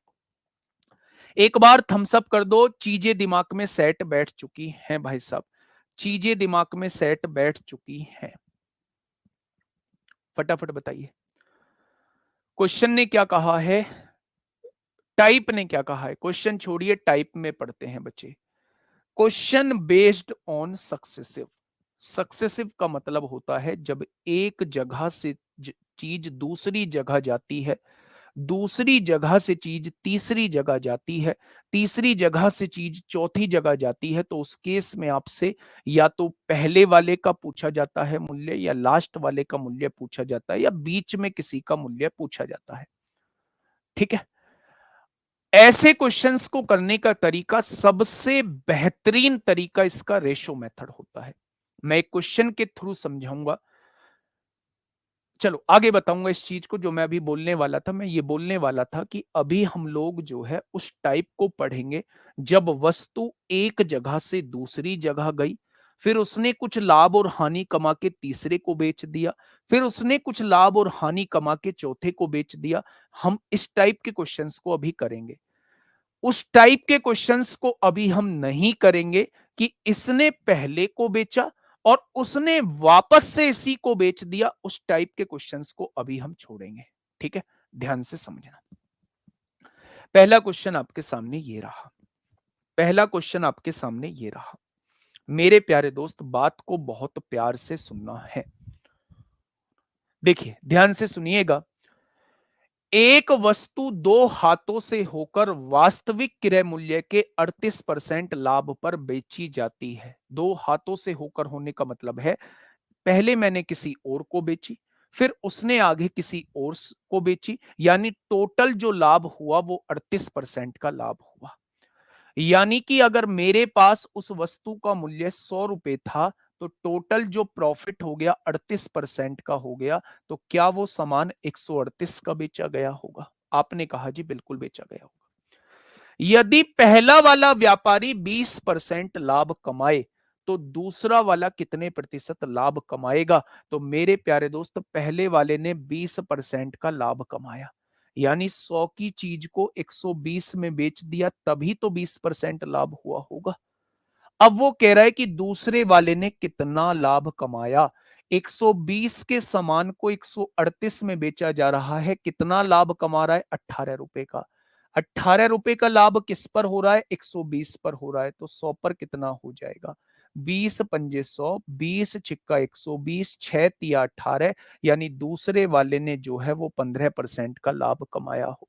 एक बार थम्स अप कर दो, चीजें दिमाग में सेट बैठ चुकी हैं भाई साहब, चीजें दिमाग में सेट बैठ चुकी हैं। फटाफट बताइए, क्वेश्चन ने क्या कहा है, टाइप ने क्या कहा है? क्वेश्चन छोड़िए, टाइप में पढ़ते हैं बच्चे। Question based on successive. Successive का मतलब होता है जब एक जगह से चीज दूसरी जगह जाती है, दूसरी जगह से चीज तीसरी जगह जाती है, तीसरी जगह से चीज चौथी जगह जाती है, तो उस केस में आपसे या तो पहले वाले का पूछा जाता है मूल्य, या लास्ट वाले का मूल्य पूछा जाता है, या बीच में किसी का मूल्य पूछा जाता है। ठीक है, ऐसे क्वेश्चंस को करने का तरीका, सबसे बेहतरीन तरीका इसका रेशो मेथड होता है। मैं एक क्वेश्चन के थ्रू समझाऊंगा। चलो आगे बताऊंगा इस चीज को, जो मैं अभी बोलने वाला था। मैं ये बोलने वाला था कि अभी हम लोग जो है उस टाइप को पढ़ेंगे जब वस्तु एक जगह से दूसरी जगह गई, फिर उसने कुछ लाभ और हानि कमा के तीसरे को बेच दिया, फिर उसने कुछ लाभ और हानि कमा के चौथे को बेच दिया। हम इस टाइप के क्वेश्चंस को अभी करेंगे। उस टाइप के क्वेश्चंस को अभी हम नहीं करेंगे कि इसने पहले को बेचा और उसने वापस से इसी को बेच दिया। उस टाइप के क्वेश्चंस को अभी हम छोड़ेंगे। ठीक है, ध्यान से समझना। पहला क्वेश्चन आपके सामने ये रहा। पहला क्वेश्चन आपके सामने ये रहा। मेरे प्यारे दोस्त, बात को बहुत प्यार से सुनना है। देखिए, ध्यान से सुनिएगा। एक वस्तु दो हाथों से होकर वास्तविक क्रय मूल्य के 38% लाभ पर बेची जाती है। दो हाथों से होकर होने का मतलब है, पहले मैंने किसी और को बेची, फिर उसने आगे किसी और को बेची, यानी टोटल जो लाभ हुआ वो 38% का लाभ हुआ। यानी कि अगर मेरे पास उस वस्तु का मूल्य 100 रुपए था, तो टोटल जो प्रॉफिट हो गया 38% का हो गया। तो क्या वो सामान 138 का बेचा गया होगा? आपने कहा जी बिल्कुल बेचा गया होगा। यदि पहला वाला व्यापारी 20% लाभ कमाए, तो दूसरा वाला कितने प्रतिशत लाभ कमाएगा? तो मेरे प्यारे दोस्त, पहले वाले ने 20% का लाभ कमाया, यानी 100 की चीज को 120 में बेच दिया, तभी तो 20% लाभ हुआ होगा। अब वो कह रहा है कि दूसरे वाले ने कितना लाभ कमाया। 120 के सामान को 138 में बेचा जा रहा है, कितना लाभ कमा रहा है? 18 रुपए का। 18 रुपए का लाभ किस पर हो रहा है? 120 पर हो रहा है। तो 100 पर कितना हो जाएगा? 20 पंजे 100, 20 छिक्का 120, 6 तिया 18, यानी दूसरे वाले ने जो है वो 15% का लाभ कमाया होगा।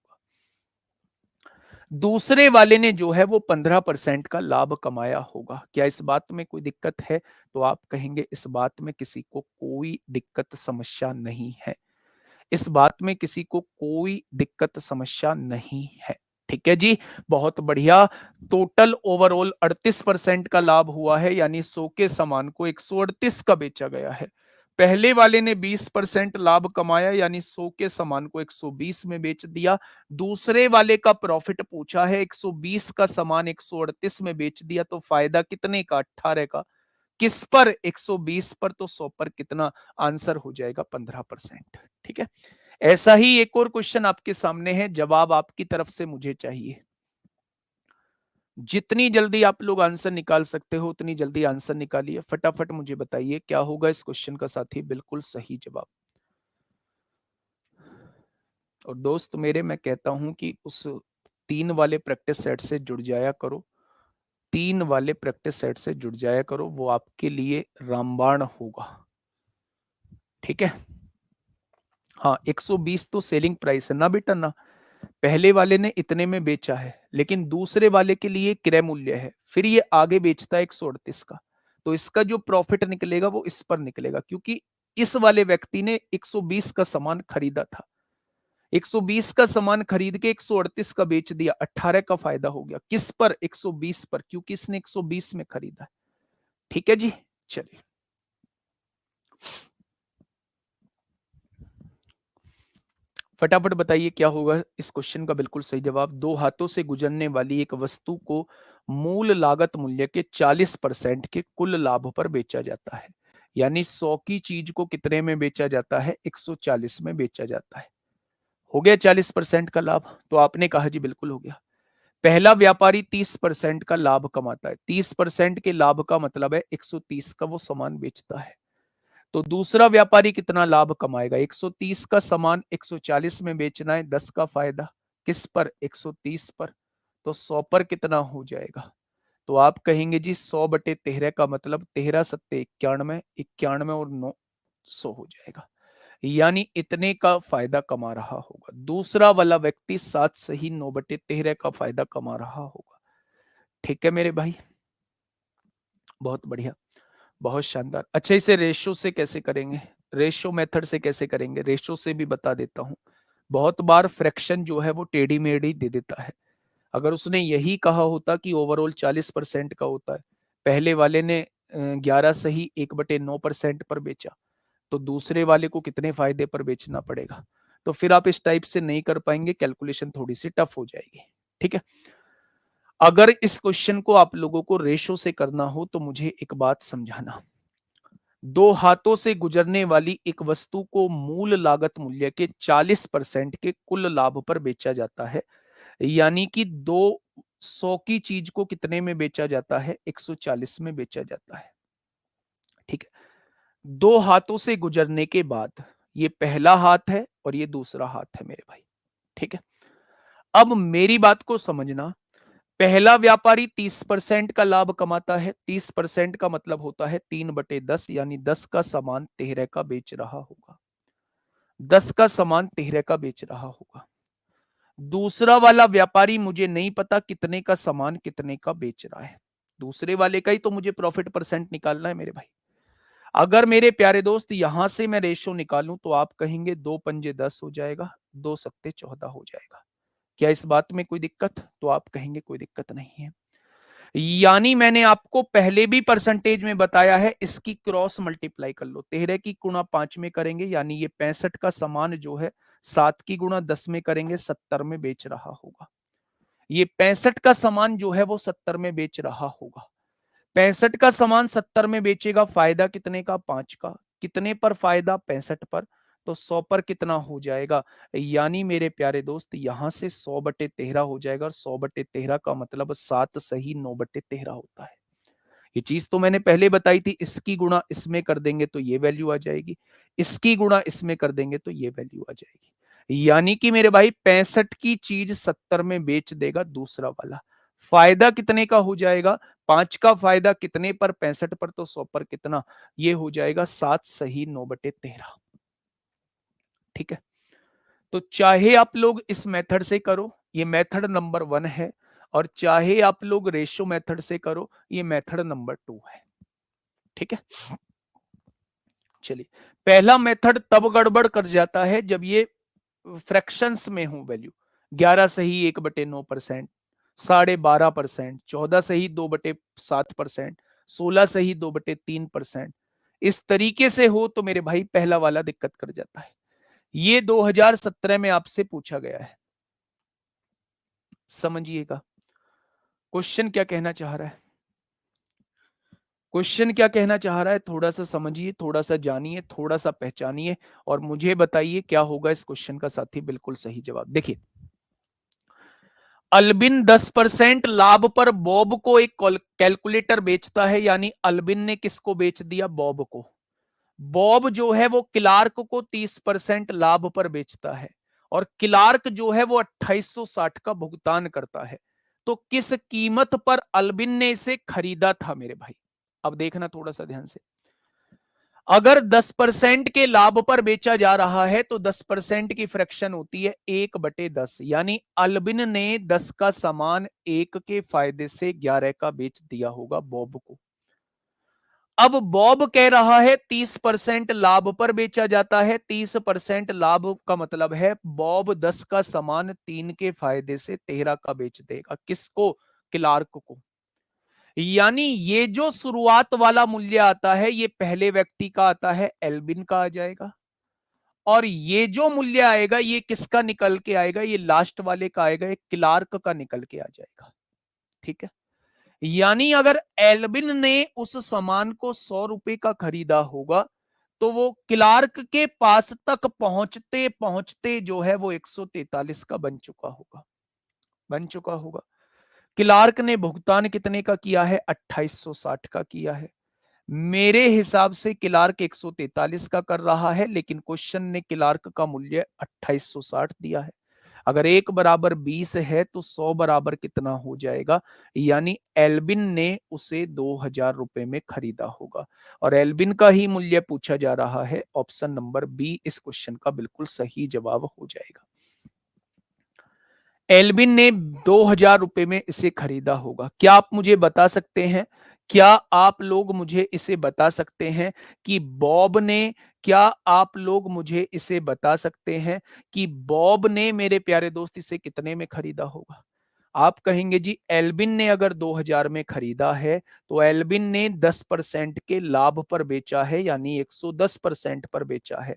दूसरे वाले ने जो है वो 15% का लाभ कमाया होगा। क्या इस बात में कोई दिक्कत है? तो आप कहेंगे इस बात में किसी को कोई दिक्कत समस्या नहीं है। इस बात में किसी को कोई दिक्कत समस्या नहीं है। ठीक है जी, बहुत बढ़िया। टोटल ओवरऑल 38% का लाभ हुआ है, यानी 100 के सामान को 138 का बेचा गया है। पहले वाले ने 20% लाभ कमाया, यानी 100 के सामान को 120 में बेच दिया। दूसरे वाले का प्रॉफिट पूछा है, 120 का सामान 138 में बेच दिया, तो फायदा कितने का? 18 का। किस पर? 120 पर। तो 100 पर कितना? आंसर हो जाएगा 15%। ठीक है, ऐसा ही एक और क्वेश्चन आपके सामने है, जवाब आपकी तरफ से मुझे चाहिए। जितनी जल्दी आप लोग आंसर निकाल सकते हो उतनी जल्दी आंसर निकालिए। फटाफट मुझे बताइए क्या होगा इस क्वेश्चन का साथी? बिल्कुल सही जवाब। और दोस्त मेरे, मैं कहता हूं कि उस 3 वाले प्रैक्टिस सेट से जुड़ जाया करो। 3 वाले प्रैक्टिस सेट से जुड़ जाया करो, वो आपके लिए रामबाण होगा। ठीक है, हाँ, 120 तो सेलिंग प्राइस है ना बेटा ना। पहले वाले ने इतने में बेचा है, लेकिन दूसरे वाले के लिए क्रय मूल्य है, फिर ये आगे बेचता है 138 का। तो इसका जो प्रॉफिट निकलेगा वो इस पर निकलेगा, क्योंकि इस वाले व्यक्ति ने 120 का सामान खरीदा था। 120 का सामान खरीद के 138 का बेच दिया, 18 का फायदा हो गया। किस पर? 120 पर, क्योंकि इसने 120 में खरीदा। ठीक है जी, चलिए फटाफट बताइए क्या होगा इस क्वेश्चन का बिल्कुल सही जवाब। दो हाथों से गुजरने वाली एक वस्तु को मूल लागत मूल्य के 40% के कुल लाभ पर बेचा जाता है, यानी 100 की चीज को कितने में बेचा जाता है? 140 में बेचा जाता है। हो गया 40% का लाभ? तो आपने कहा जी बिल्कुल हो गया। पहला व्यापारी 30% का लाभ कमाता है। 30% के लाभ का मतलब है 130 का वो सामान बेचता है। तो दूसरा व्यापारी कितना लाभ कमाएगा? 130 का सामान 140 में बेचना है, 10 का फायदा। किस पर? 130 पर। तो 100 पर कितना हो जाएगा? तो आप कहेंगे जी 100 बटे 13 का मतलब 13 सत्ते 91, 91 और 9 100 हो जाएगा, यानी इतने का फायदा कमा रहा होगा। दूसरा वाला व्यक्ति 7 सही 9 बटे 13 का फायदा कमा रहा होगा। ठीक है मेरे भाई, बहुत बढ़िया, बहुत शानदार। अच्छा, इसे रेशो से कैसे करेंगे? रेशो मेथड से कैसे करेंगे? रेशो से भी बता देता हूं। बहुत बार फ्रैक्शन जो है वो टेढ़ी मेढ़ी दे देता है। अगर उसने यही कहा होता कि ओवरऑल 40% का होता है, पहले वाले ने 11 सही 1/9% पर बेचा, तो दूसरे वाले को कितने फायदे पर बेचना पड़ेगा? तो फिर आप इस टाइप से नहीं कर पाएंगे, कैलकुलेशन थोड़ी सी टफ हो जाएगी। ठीक है, अगर इस क्वेश्चन को आप लोगों को रेशो से करना हो तो मुझे एक बात समझाना। दो हाथों से गुजरने वाली एक वस्तु को मूल लागत मूल्य के 40% के कुल लाभ पर बेचा जाता है, यानी कि 200 की चीज को कितने में बेचा जाता है? 140 में बेचा जाता है। ठीक है, दो हाथों से गुजरने के बाद ये पहला हाथ है और ये दूसरा हाथ है मेरे भाई। ठीक है, अब मेरी बात को समझना, पहला व्यापारी 30% का लाभ कमाता है। 30% का मतलब होता है 3/10, यानी 10 का सामान 13 का बेच रहा होगा। 10 का सामान 13 का बेच रहा होगा। दूसरा वाला व्यापारी मुझे नहीं पता कितने का सामान कितने का बेच रहा है। दूसरे वाले का ही तो मुझे प्रॉफिट परसेंट निकालना है मेरे भाई। अगर मेरे प्यारे दोस्त यहां से मैं रेशो निकालूं तो आप कहेंगे 2 पंजे 10 हो जाएगा, 2 सत्ते 14 हो जाएगा। क्या इस बात में कोई दिक्कत? तो आप कहेंगे कोई दिक्कत नहीं है। यानी मैंने आपको पहले भी परसेंटेज में बताया है, इसकी क्रॉस मल्टीप्लाई कर लो। 13 की गुणा 5 में करेंगे, यानी ये 65 का सामान जो है 7 की गुणा 10 में करेंगे, 70 में बेच रहा होगा। ये 65 का सामान जो है वो 70 में बेच रहा होगा। 65 का सामान 70 में बेचेगा, फायदा कितने का? 5 का। कितने पर फायदा? 65 पर। तो 100 पर कितना हो जाएगा? यानी मेरे प्यारे दोस्त यहां से 100/13 हो जाएगा, और 100/13 का मतलब 7 सही 9/13 होता है। ये चीज तो मैंने पहले बताई थी, इसकी गुणा इसमें कर देंगे तो ये वैल्यू आ जाएगी, इसकी गुणा इसमें कर देंगे तो ये वैल्यू आ जाएगी। यानी कि मेरे भाई 65 की चीज 70 में बेच देगा दूसरा वाला। फायदा कितने का हो जाएगा? 5 का फायदा कितने पर? 65 पर। तो 100 पर कितना? ये हो जाएगा 7 सही 9/13। ठीक है, तो चाहे आप लोग इस मेथड से करो, ये मेथड नंबर 1 है, और चाहे आप लोग रेशो मेथड से करो, ये मेथड नंबर 2 है। ठीक है, चलिए, पहला मेथड तब गड़बड़ कर जाता है जब ये फ्रैक्शंस में हो वैल्यू। 11 सही 1/9%, 12.5%, 14 सही 2/7%, 16 सही 2/3%। इस तरीके से हो तो मेरे भाई पहला वाला दिक्कत कर जाता है। ये 2017 में आपसे पूछा गया है, समझिएगा क्वेश्चन क्या कहना चाह रहा है। क्वेश्चन क्या कहना चाह रहा है, थोड़ा सा समझिए, थोड़ा सा जानिए, थोड़ा सा पहचानिए, और मुझे बताइए क्या होगा इस क्वेश्चन का साथी बिल्कुल सही जवाब। देखिए, अल्बिन 10% लाभ पर बॉब को एक कैलकुलेटर बेचता है, यानी अल्बिन ने किसको बेच दिया? बॉब को। बॉब जो है वो क्लार्क को 30% लाभ पर बेचता है, और क्लार्क जो है वो 2860 का भुगतान करता है। तो किस कीमत पर अल्बिन ने इसे खरीदा था मेरे भाई? अब देखना थोड़ा सा ध्यान से। अगर 10% के लाभ पर बेचा जा रहा है तो 10% की फ्रैक्शन होती है 1/10, यानी अल्बिन ने 10 का सामान 1 के फायदे से 11 का बेच दिया होगा बॉब को। अब बॉब कह रहा है 30% लाभ पर बेचा जाता है। 30% लाभ का मतलब है बॉब 10 का सामान 3 के फायदे से 13 का बेच देगा। किसको? क्लार्क को। यानी ये जो शुरुआत वाला मूल्य आता है ये पहले व्यक्ति का आता है, एल्बिन का आ जाएगा, और ये जो मूल्य आएगा ये किसका निकल के आएगा? ये लास्ट वाले का आएगा, ये क्लार्क का निकल के आ जाएगा। ठीक है, यानी अगर एल्बिन ने उस सामान को 100 रुपए का खरीदा होगा तो वो क्लार्क के पास तक पहुंचते पहुंचते जो है वो 143 का बन चुका होगा, बन चुका होगा। क्लार्क ने भुगतान कितने का किया है? 2860 का किया है। मेरे हिसाब से क्लार्क 143 का कर रहा है, लेकिन क्वेश्चन ने क्लार्क का मूल्य 2860 दिया है। अगर 1 बराबर 20 है तो 100 बराबर कितना हो जाएगा? यानी एल्बिन ने उसे 2000 रुपए में खरीदा होगा, और एल्बिन का ही मूल्य पूछा जा रहा है। ऑप्शन नंबर बी इस क्वेश्चन का बिल्कुल सही जवाब हो जाएगा। एल्बिन ने 2000 रुपए में इसे खरीदा होगा। क्या आप मुझे बता सकते हैं, क्या आप लोग मुझे इसे बता सकते हैं कि बॉब ने, क्या आप लोग मुझे इसे बता सकते हैं कि बॉब ने मेरे प्यारे दोस्त इसे कितने में खरीदा होगा? आप कहेंगे जी एल्बिन ने अगर 2000 में खरीदा है तो एल्बिन ने 10% के लाभ पर बेचा है, यानी 110% पर बेचा है,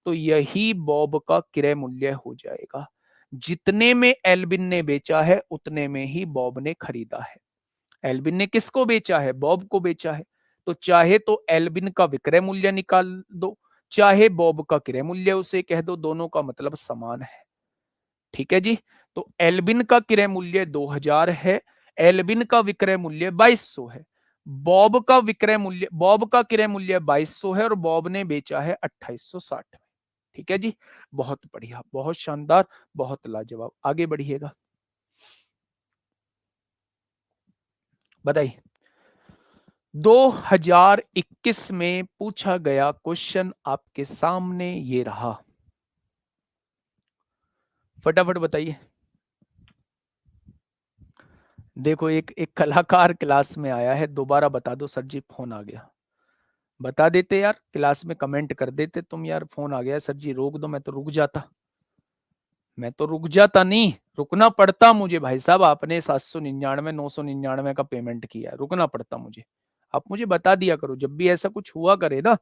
तो यही बॉब का क्रय मूल्य हो जाएगा। जितने में एल्बिन ने बेचा है उतने में ही बॉब ने खरीदा है। एल्बिन ने किसको बेचा है? बॉब को बेचा है। तो चाहे तो एल्बिन का विक्रय मूल्य निकाल दो, चाहे बॉब का क्रय मूल्य उसे कह दो, दोनों का मतलब समान है। ठीक है जी। तो एल्बिन का क्रय मूल्य 2000 है, एल्बिन का विक्रय मूल्य 2200 है। बॉब का क्रय मूल्य 2200 है और बॉब ने बेचा है 2860 में। ठीक है जी, बहुत बढ़िया, बहुत शानदार, बहुत लाजवाब। आगे बढ़िएगा, बताइए। 2021 में पूछा गया क्वेश्चन आपके सामने ये रहा, फटाफट बताइए। देखो, एक एक कलाकार क्लास में आया है, दोबारा बता दो सर जी, फोन आ गया। बता देते यार, क्लास में कमेंट कर देते तुम यार, फोन आ गया सर जी, रोक दो, मैं तो रुक जाता। मैं तो रुक जाता नहीं, रुकना पड़ता मुझे भाई साहब, आपने 799 999 का पेमेंट किया है, रुकना पड़ता मुझे। आप मुझे बता दिया करो जब भी ऐसा कुछ हुआ करे ना,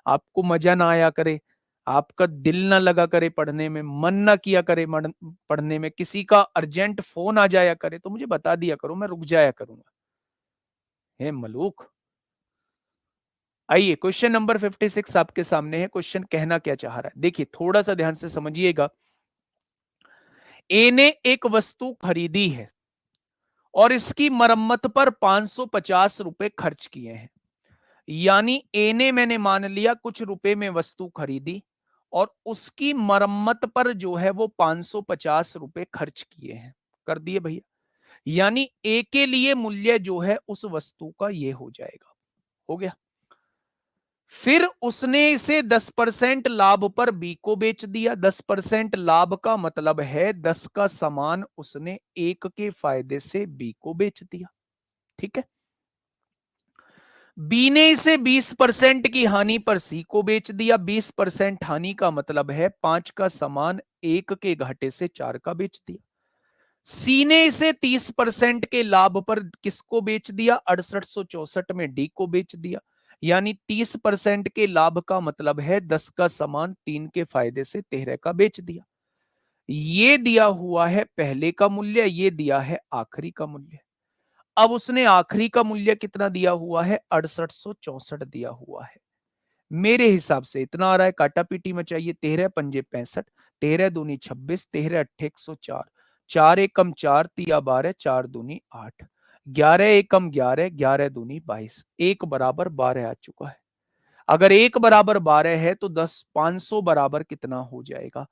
आपको मजा ना आया करे, आपका दिल ना लगा करे पढ़ने में, मन ना किया करे पढ़ने में, किसी का अर्जेंट फोन आ जाया करे, तो मुझे बता दिया करो, मैं रुक जाया करूंगा। हे मलूक, आइए क्वेश्चन नंबर 56 आपके सामने है। क्वेश्चन कहना क्या चाह रहा है, देखिए थोड़ा सा ध्यान से समझिएगा। ए ने एक वस्तु खरीदी है और इसकी मरम्मत पर 550 रुपए खर्च किए हैं। यानी ए ने, मैंने मान लिया, कुछ रुपए में वस्तु खरीदी और उसकी मरम्मत पर जो है वो 550 रुपए खर्च किए हैं, कर दिए भैया। यानी ए के लिए मूल्य जो है उस वस्तु का ये हो जाएगा, हो गया। फिर उसने इसे 10% लाभ पर बी को बेच दिया। 10% लाभ का मतलब है 10 का सामान उसने 1 के फायदे से बी को बेच दिया। ठीक है। बी ने इसे 20% की हानि पर सी को बेच दिया। 20% हानि का मतलब है 5 का सामान 1 के घाटे से 4 का बेच दिया। सी ने इसे 30% के लाभ पर किसको बेच दिया, 6864 में डी को बेच दिया। यानी 30% के लाभ का मतलब है 10 का सामान 3 के फायदे से 13 का बेच दिया। ये दिया हुआ है पहले का मूल्य, ये दिया है आखिरी का मूल्य। अब उसने आखिरी का मूल्य कितना दिया हुआ है, 6864 दिया हुआ है। मेरे हिसाब से इतना आ रहा है, काटा पीटी में चाहिए। 13 पंजे 65, 13 दूनी 26, 13 अट्ठे 104, 4 एकम 4 तिया 12, 4 दूनी 8, 11 एकम 11, 11 दूनी 22, एक बराबर 12 आ चुका है। अगर एक बराबर 12 है तो 10 500 बराबर कितना हो जाएगा,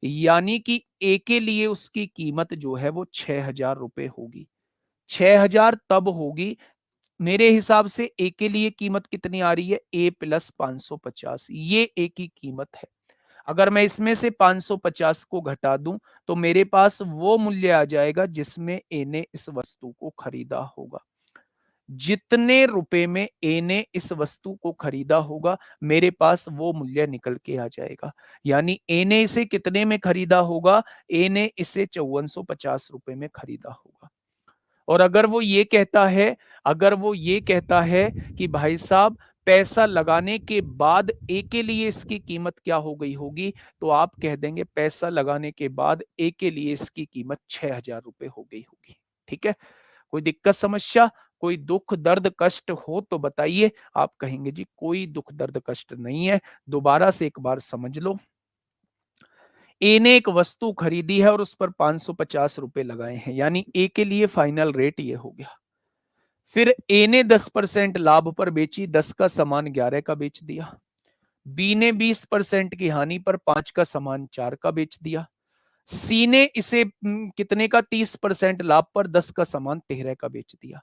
यानी कि ए के लिए उसकी कीमत जो है वो 6000 रुपए होगी। 6000 तब होगी, मेरे हिसाब से ए के लिए कीमत कितनी आ रही है, ए प्लस 550, ये ए की कीमत है। अगर मैं इसमें से 550 को घटा दूं तो मेरे पास वो मूल्य आ जाएगा जिसमें ए ने इस वस्तु को खरीदा होगा। जितने रुपए में ए ने इस वस्तु को खरीदा होगा, मेरे पास वो मूल्य निकल के आ जाएगा। यानी ए ने इसे कितने में खरीदा होगा, ए ने इसे 5450 रुपए में खरीदा होगा। और अगर वो ये कहता है कि भाई साहब पैसा लगाने के बाद ए के लिए इसकी कीमत क्या हो गई होगी, तो आप कह देंगे पैसा लगाने के बाद ए के लिए इसकी कीमत 6000 रुपए हो गई होगी। ठीक है। कोई दिक्कत, समस्या, कोई दुख दर्द कष्ट हो तो बताइए। आप कहेंगे जी कोई दुख दर्द कष्ट नहीं है। दोबारा से एक बार समझ लो, ए ने एक वस्तु खरीदी है और उस पर 550 रुपए लगाए हैं, यानी ए के लिए फाइनल रेट ये हो गया। फिर ए ने 10% लाभ पर बेची, 10 का सामान 11 का बेच दिया। बी ने 20% की हानि पर 5 का सामान 4 का बेच दिया। सी ने इसे कितने का, 30% लाभ पर 10 का सामान 13 का बेच दिया।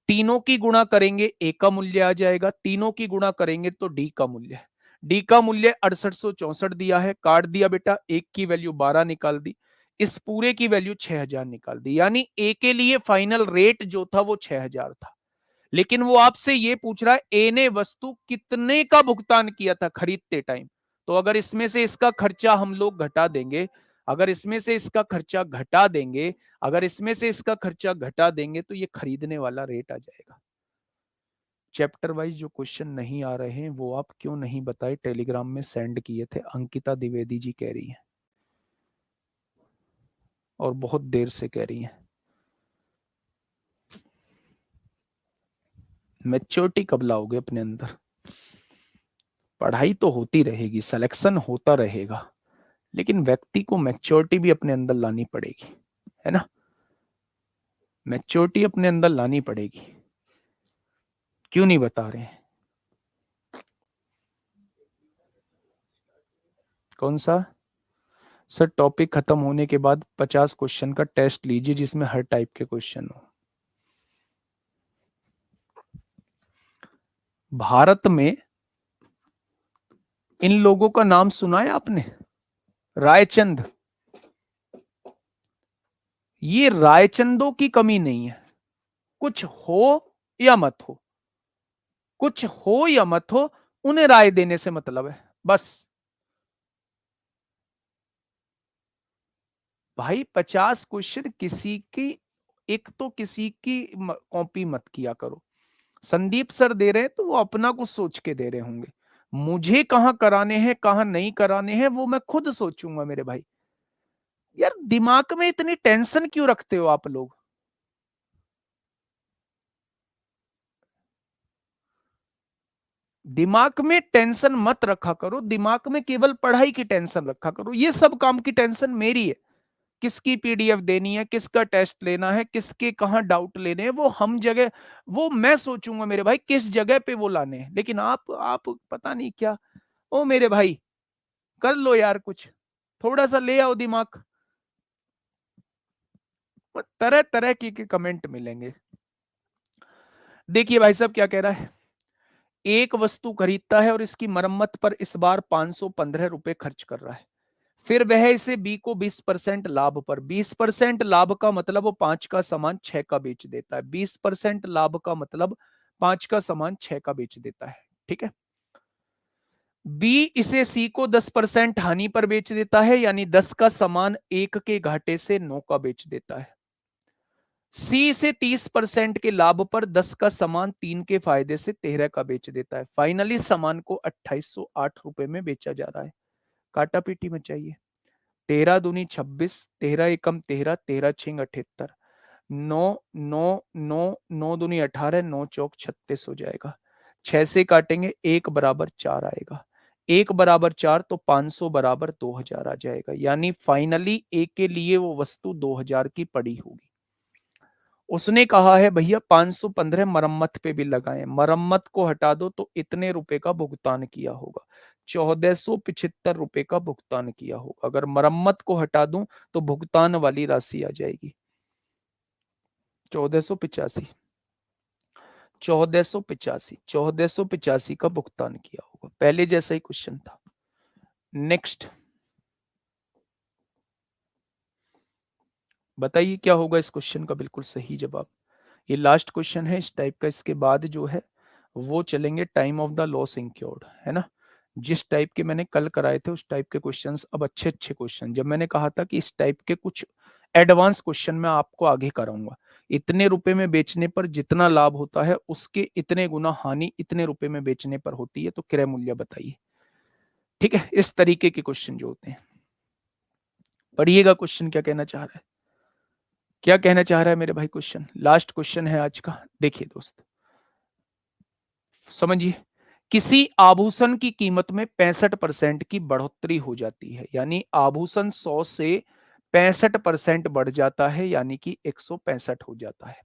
तीनों की गुणा करेंगे ए का मूल्य आ जाएगा, तीनों की गुणा करेंगे तो डी का मूल्य। डी का मूल्य 6864 दिया है, काट दिया बेटा, एक की वैल्यू 12 निकाल दी, इस पूरे की वैल्यू 6000 निकाल दी। यानी ए के लिए फाइनल रेट जो था वो 6000 था। लेकिन वो आपसे ये पूछ रहा है ए ने वस्तु कितने का भुगतान किया था खरीदते टाइम। तो अगर इसमें से इसका खर्चा हम लोग घटा देंगे, अगर इसमें से इसका खर्चा घटा देंगे, अगर इसमें से इसका खर्चा घटा देंगे तो ये खरीदने वाला रेट आ जाएगा। चैप्टर वाइज जो क्वेश्चन नहीं आ रहे हैं वो आप क्यों नहीं बताए, टेलीग्राम में सेंड किए थे, अंकिता द्विवेदी जी कह रही है, और बहुत देर से कह रही है। मैच्योरिटी कब लाओगे अपने अंदर, पढ़ाई तो होती रहेगी, सिलेक्शन होता रहेगा, लेकिन व्यक्ति को मैच्योरिटी भी अपने अंदर लानी पड़ेगी, है ना, मैच्योरिटी अपने अंदर लानी पड़ेगी। क्यों नहीं बता रहे हैं? कौन सा? सर टॉपिक खत्म होने के बाद 50 क्वेश्चन का टेस्ट लीजिए जिसमें हर टाइप के क्वेश्चन हो। भारत में इन लोगों का नाम सुना है आपने? रायचंद। ये रायचंदों की कमी नहीं है, कुछ हो या मत हो, कुछ हो या मत हो, उन्हें राय देने से मतलब है बस। भाई 50 क्वेश्चन किसी की, एक तो किसी की कॉपी मत किया करो। संदीप सर दे रहे हैं तो वो अपना कुछ सोच के दे रहे होंगे, मुझे कहां कराने हैं कहां नहीं कराने हैं वो मैं खुद सोचूंगा मेरे भाई। यार दिमाग में इतनी टेंशन क्यों रखते हो आप लोग? दिमाग में टेंशन मत रखा करो, दिमाग में केवल पढ़ाई की टेंशन रखा करो। ये सब काम की टेंशन मेरी है, किसकी पीडीएफ देनी है, किसका टेस्ट लेना है, किसके कहां डाउट लेने हैं, वो हम जगह, वो मैं सोचूंगा मेरे भाई किस जगह पे वो लाने हैं। लेकिन आप पता नहीं क्या। ओ मेरे भाई कर लो यार कुछ, थोड़ा सा ले आओ दिमाग। तरह तरह के कमेंट मिलेंगे। देखिए भाई साहब क्या कह रहा है, एक वस्तु खरीदता है और इसकी मरम्मत पर इस बार 515 रुपए खर्च कर रहा है। फिर वह इसे बी को 20% लाभ पर, 20% लाभ का मतलब वो 5 का सामान 6 का बेच देता है। 20% लाभ का मतलब 5 का सामान 6 का बेच देता है, ठीक है। बी इसे सी को 10% हानि पर बेच देता है, यानी 10 का सामान 1 के घाटे से 9 का बेच देता है। सी से 30% के लाभ पर 10 का सामान 3 के फायदे से 13 का बेच देता है। फाइनली सामान को 2808 रुपए में बेचा जा रहा है। काटा पीटी में चाहिए। 13 दूनी 26, 13 एकम 13, 13 छिंग 78, 9 9 9 9 दूनी 18, 9 चौक 36 हो जाएगा। 6 से काटेंगे 1 बराबर 4 आएगा। 1 बराबर 4 तो 500 बराबर 2000 आ जाएगा, यानी फाइनली ए के लिए वो वस्तु 2000 की पड़ी होगी। उसने कहा है भैया 515 मरम्मत पे भी लगाएं, मरम्मत को हटा दो तो इतने रुपए का भुगतान किया होगा, 1475 रुपए का भुगतान किया होगा। अगर मरम्मत को हटा दूं तो भुगतान वाली राशि आ जाएगी 1485, 1485, 1485 का भुगतान किया होगा। पहले जैसा ही क्वेश्चन था। नेक्स्ट बताइए क्या होगा इस क्वेश्चन का बिल्कुल सही जवाब। ये लास्ट क्वेश्चन है इस टाइप का, इसके बाद जो है वो चलेंगे टाइम ऑफ द लॉस इंक्योर्ड, है ना। जिस टाइप के मैंने कल कराए थे उस टाइप के क्वेश्चंस, अब अच्छे अच्छे क्वेश्चन, जब मैंने कहा था कि इस टाइप के कुछ एडवांस क्वेश्चन मैं आपको आगे कराऊंगा। इतने रुपए में बेचने पर जितना लाभ होता है उसके इतने गुना हानि इतने रुपए में बेचने पर होती है, तो क्रय मूल्य बताइए। ठीक है, इस तरीके के क्वेश्चन जो होते हैं। पढ़िएगा क्वेश्चन क्या कहना चाह रहा है, क्या कहना चाह रहा है मेरे भाई। क्वेश्चन लास्ट क्वेश्चन है आज का, देखिए दोस्त समझिए। किसी आभूषण की कीमत में 65% की बढ़ोतरी हो जाती है, यानी आभूषण 100 से 65% बढ़ जाता है, यानी कि 165 हो जाता है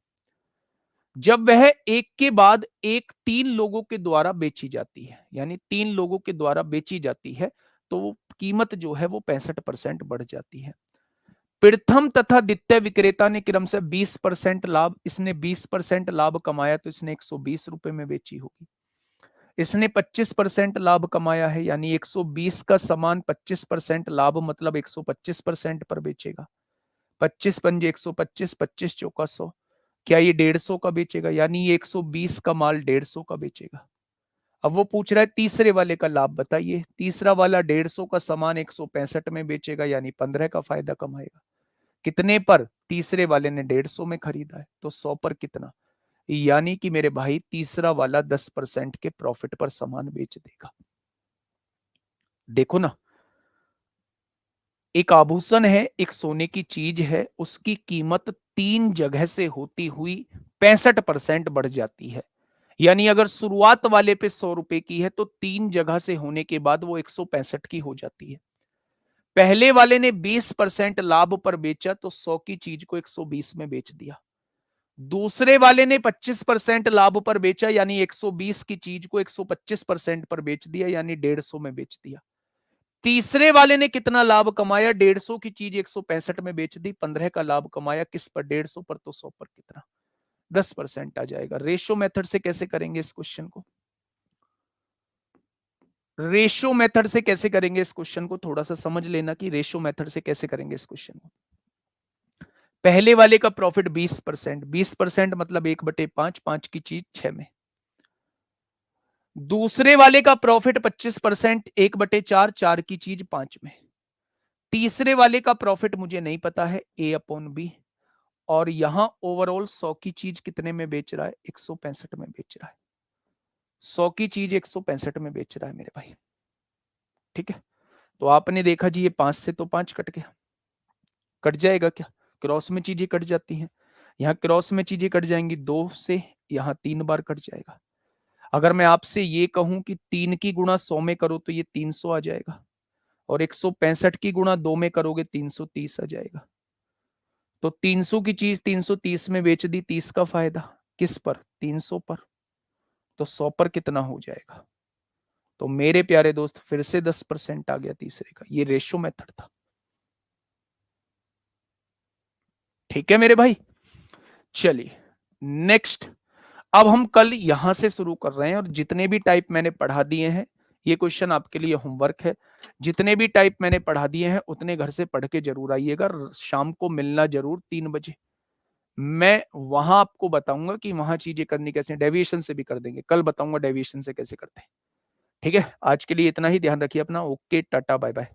जब वह एक के बाद एक 3 लोगों के द्वारा बेची जाती है, यानी 3 लोगों के द्वारा बेची जाती है तो वो कीमत जो है वो 65% बढ़ जाती है। प्रथम तथा द्वितीय विक्रेता ने क्रम से 20% लाभ, इसने 20% लाभ कमाया तो इसने 120 रुपए में बेची होगी। इसने 25% लाभ कमाया है, यानी 120 का सामान 25% लाभ मतलब 125% पर बेचेगा। 25 पंजे 125, 25 चौका 100, क्या ये 150 का बेचेगा, यानी ये 120 का माल 150 का बेचेगा। अब वो पूछ रहा है तीसरे वाले का लाभ बताइए, तीसरा वाला 150 का सामान 165 में बेचेगा, यानी 15 का फायदा कमाएगा। कितने पर? तीसरे वाले ने 150 में खरीदा है तो 100 पर कितना, यानी कि मेरे भाई तीसरा वाला 10% के प्रॉफिट पर सामान बेच देगा। देखो ना, एक आभूषण है, एक सोने की चीज है, उसकी कीमत 3 जगह से होती हुई 65% बढ़ जाती है, यानी अगर शुरुआत वाले पे 100 रुपए की है तो 3 जगह से होने के बाद वो 165 की हो जाती है। पहले वाले ने 20% लाभ पर बेचा तो 100 की चीज को 120 में बेच दिया। दूसरे वाले ने 25% लाभ पर बेचा यानी 120 की चीज को 125% पर बेच दिया यानी 150 में बेच दिया। तीसरे वाले ने कितना लाभ कमाया? 150 की चीज 165 में बेच दी, 15 का लाभ कमाया। किस पर? 150 पर। तो 100 पर कितना? 10% आ जाएगा। रेशो मेथड से कैसे करेंगे इस क्वेश्चन को? रेशो मेथड से कैसे करेंगे इस क्वेश्चन को? थोड़ा सा समझ लेना कि रेशो मेथड से कैसे करेंगे इस क्वेश्चन को। पहले वाले का प्रॉफिट 20%, 20% मतलब 1/5, 5 की चीज 6 में। दूसरे वाले का प्रॉफिट 25%, 1/4, 4 की चीज 5 में। तीसरे वाले का प्रॉफिट मुझे नहीं पता है, A/B। और यहां ओवरऑल 100 की चीज कितने में बेच रहा है? 165 में बेच रहा है। 100 की चीज 165 में बेच रहा है मेरे भाई। ठीक है, तो आपने देखा जी ये 5 से तो 5 कट गया। कट जाएगा क्या? क्रॉस में चीजें कट जाती हैं। यहां क्रॉस में चीजें कट जाएंगी 2 से, यहां 3 बार कट जाएगा। अगर मैं आपसे ये कहूं कि 3 की गुणा 100 में करो तो ये 300 आ जाएगा, और 165 की गुणा 2 में करोगे 330 आ जाएगा। तो 300 की चीज 330 में बेच दी, 30 का फायदा। किस पर? 300 पर। तो 100 पर कितना हो जाएगा? तो मेरे प्यारे दोस्त फिर से 10% आ गया तीसरे का। ये रेशो मेथड था। ठीक है मेरे भाई, चलिए नेक्स्ट। अब हम कल यहां से शुरू कर रहे हैं और जितने भी टाइप मैंने पढ़ा दिए हैं, ये क्वेश्चन आपके लिए होमवर्क है। जितने भी टाइप मैंने पढ़ा दिए हैं उतने घर से पढ़ के जरूर आइएगा। शाम को मिलना जरूर 3 बजे। मैं वहां आपको बताऊंगा कि वहां चीजें करनी कैसे। डेविएशन से भी कर देंगे, कल बताऊंगा डेविएशन से कैसे करते हैं। ठीक है, आज के लिए इतना ही। ध्यान रखिए अपना। Okay, tata, bye bye.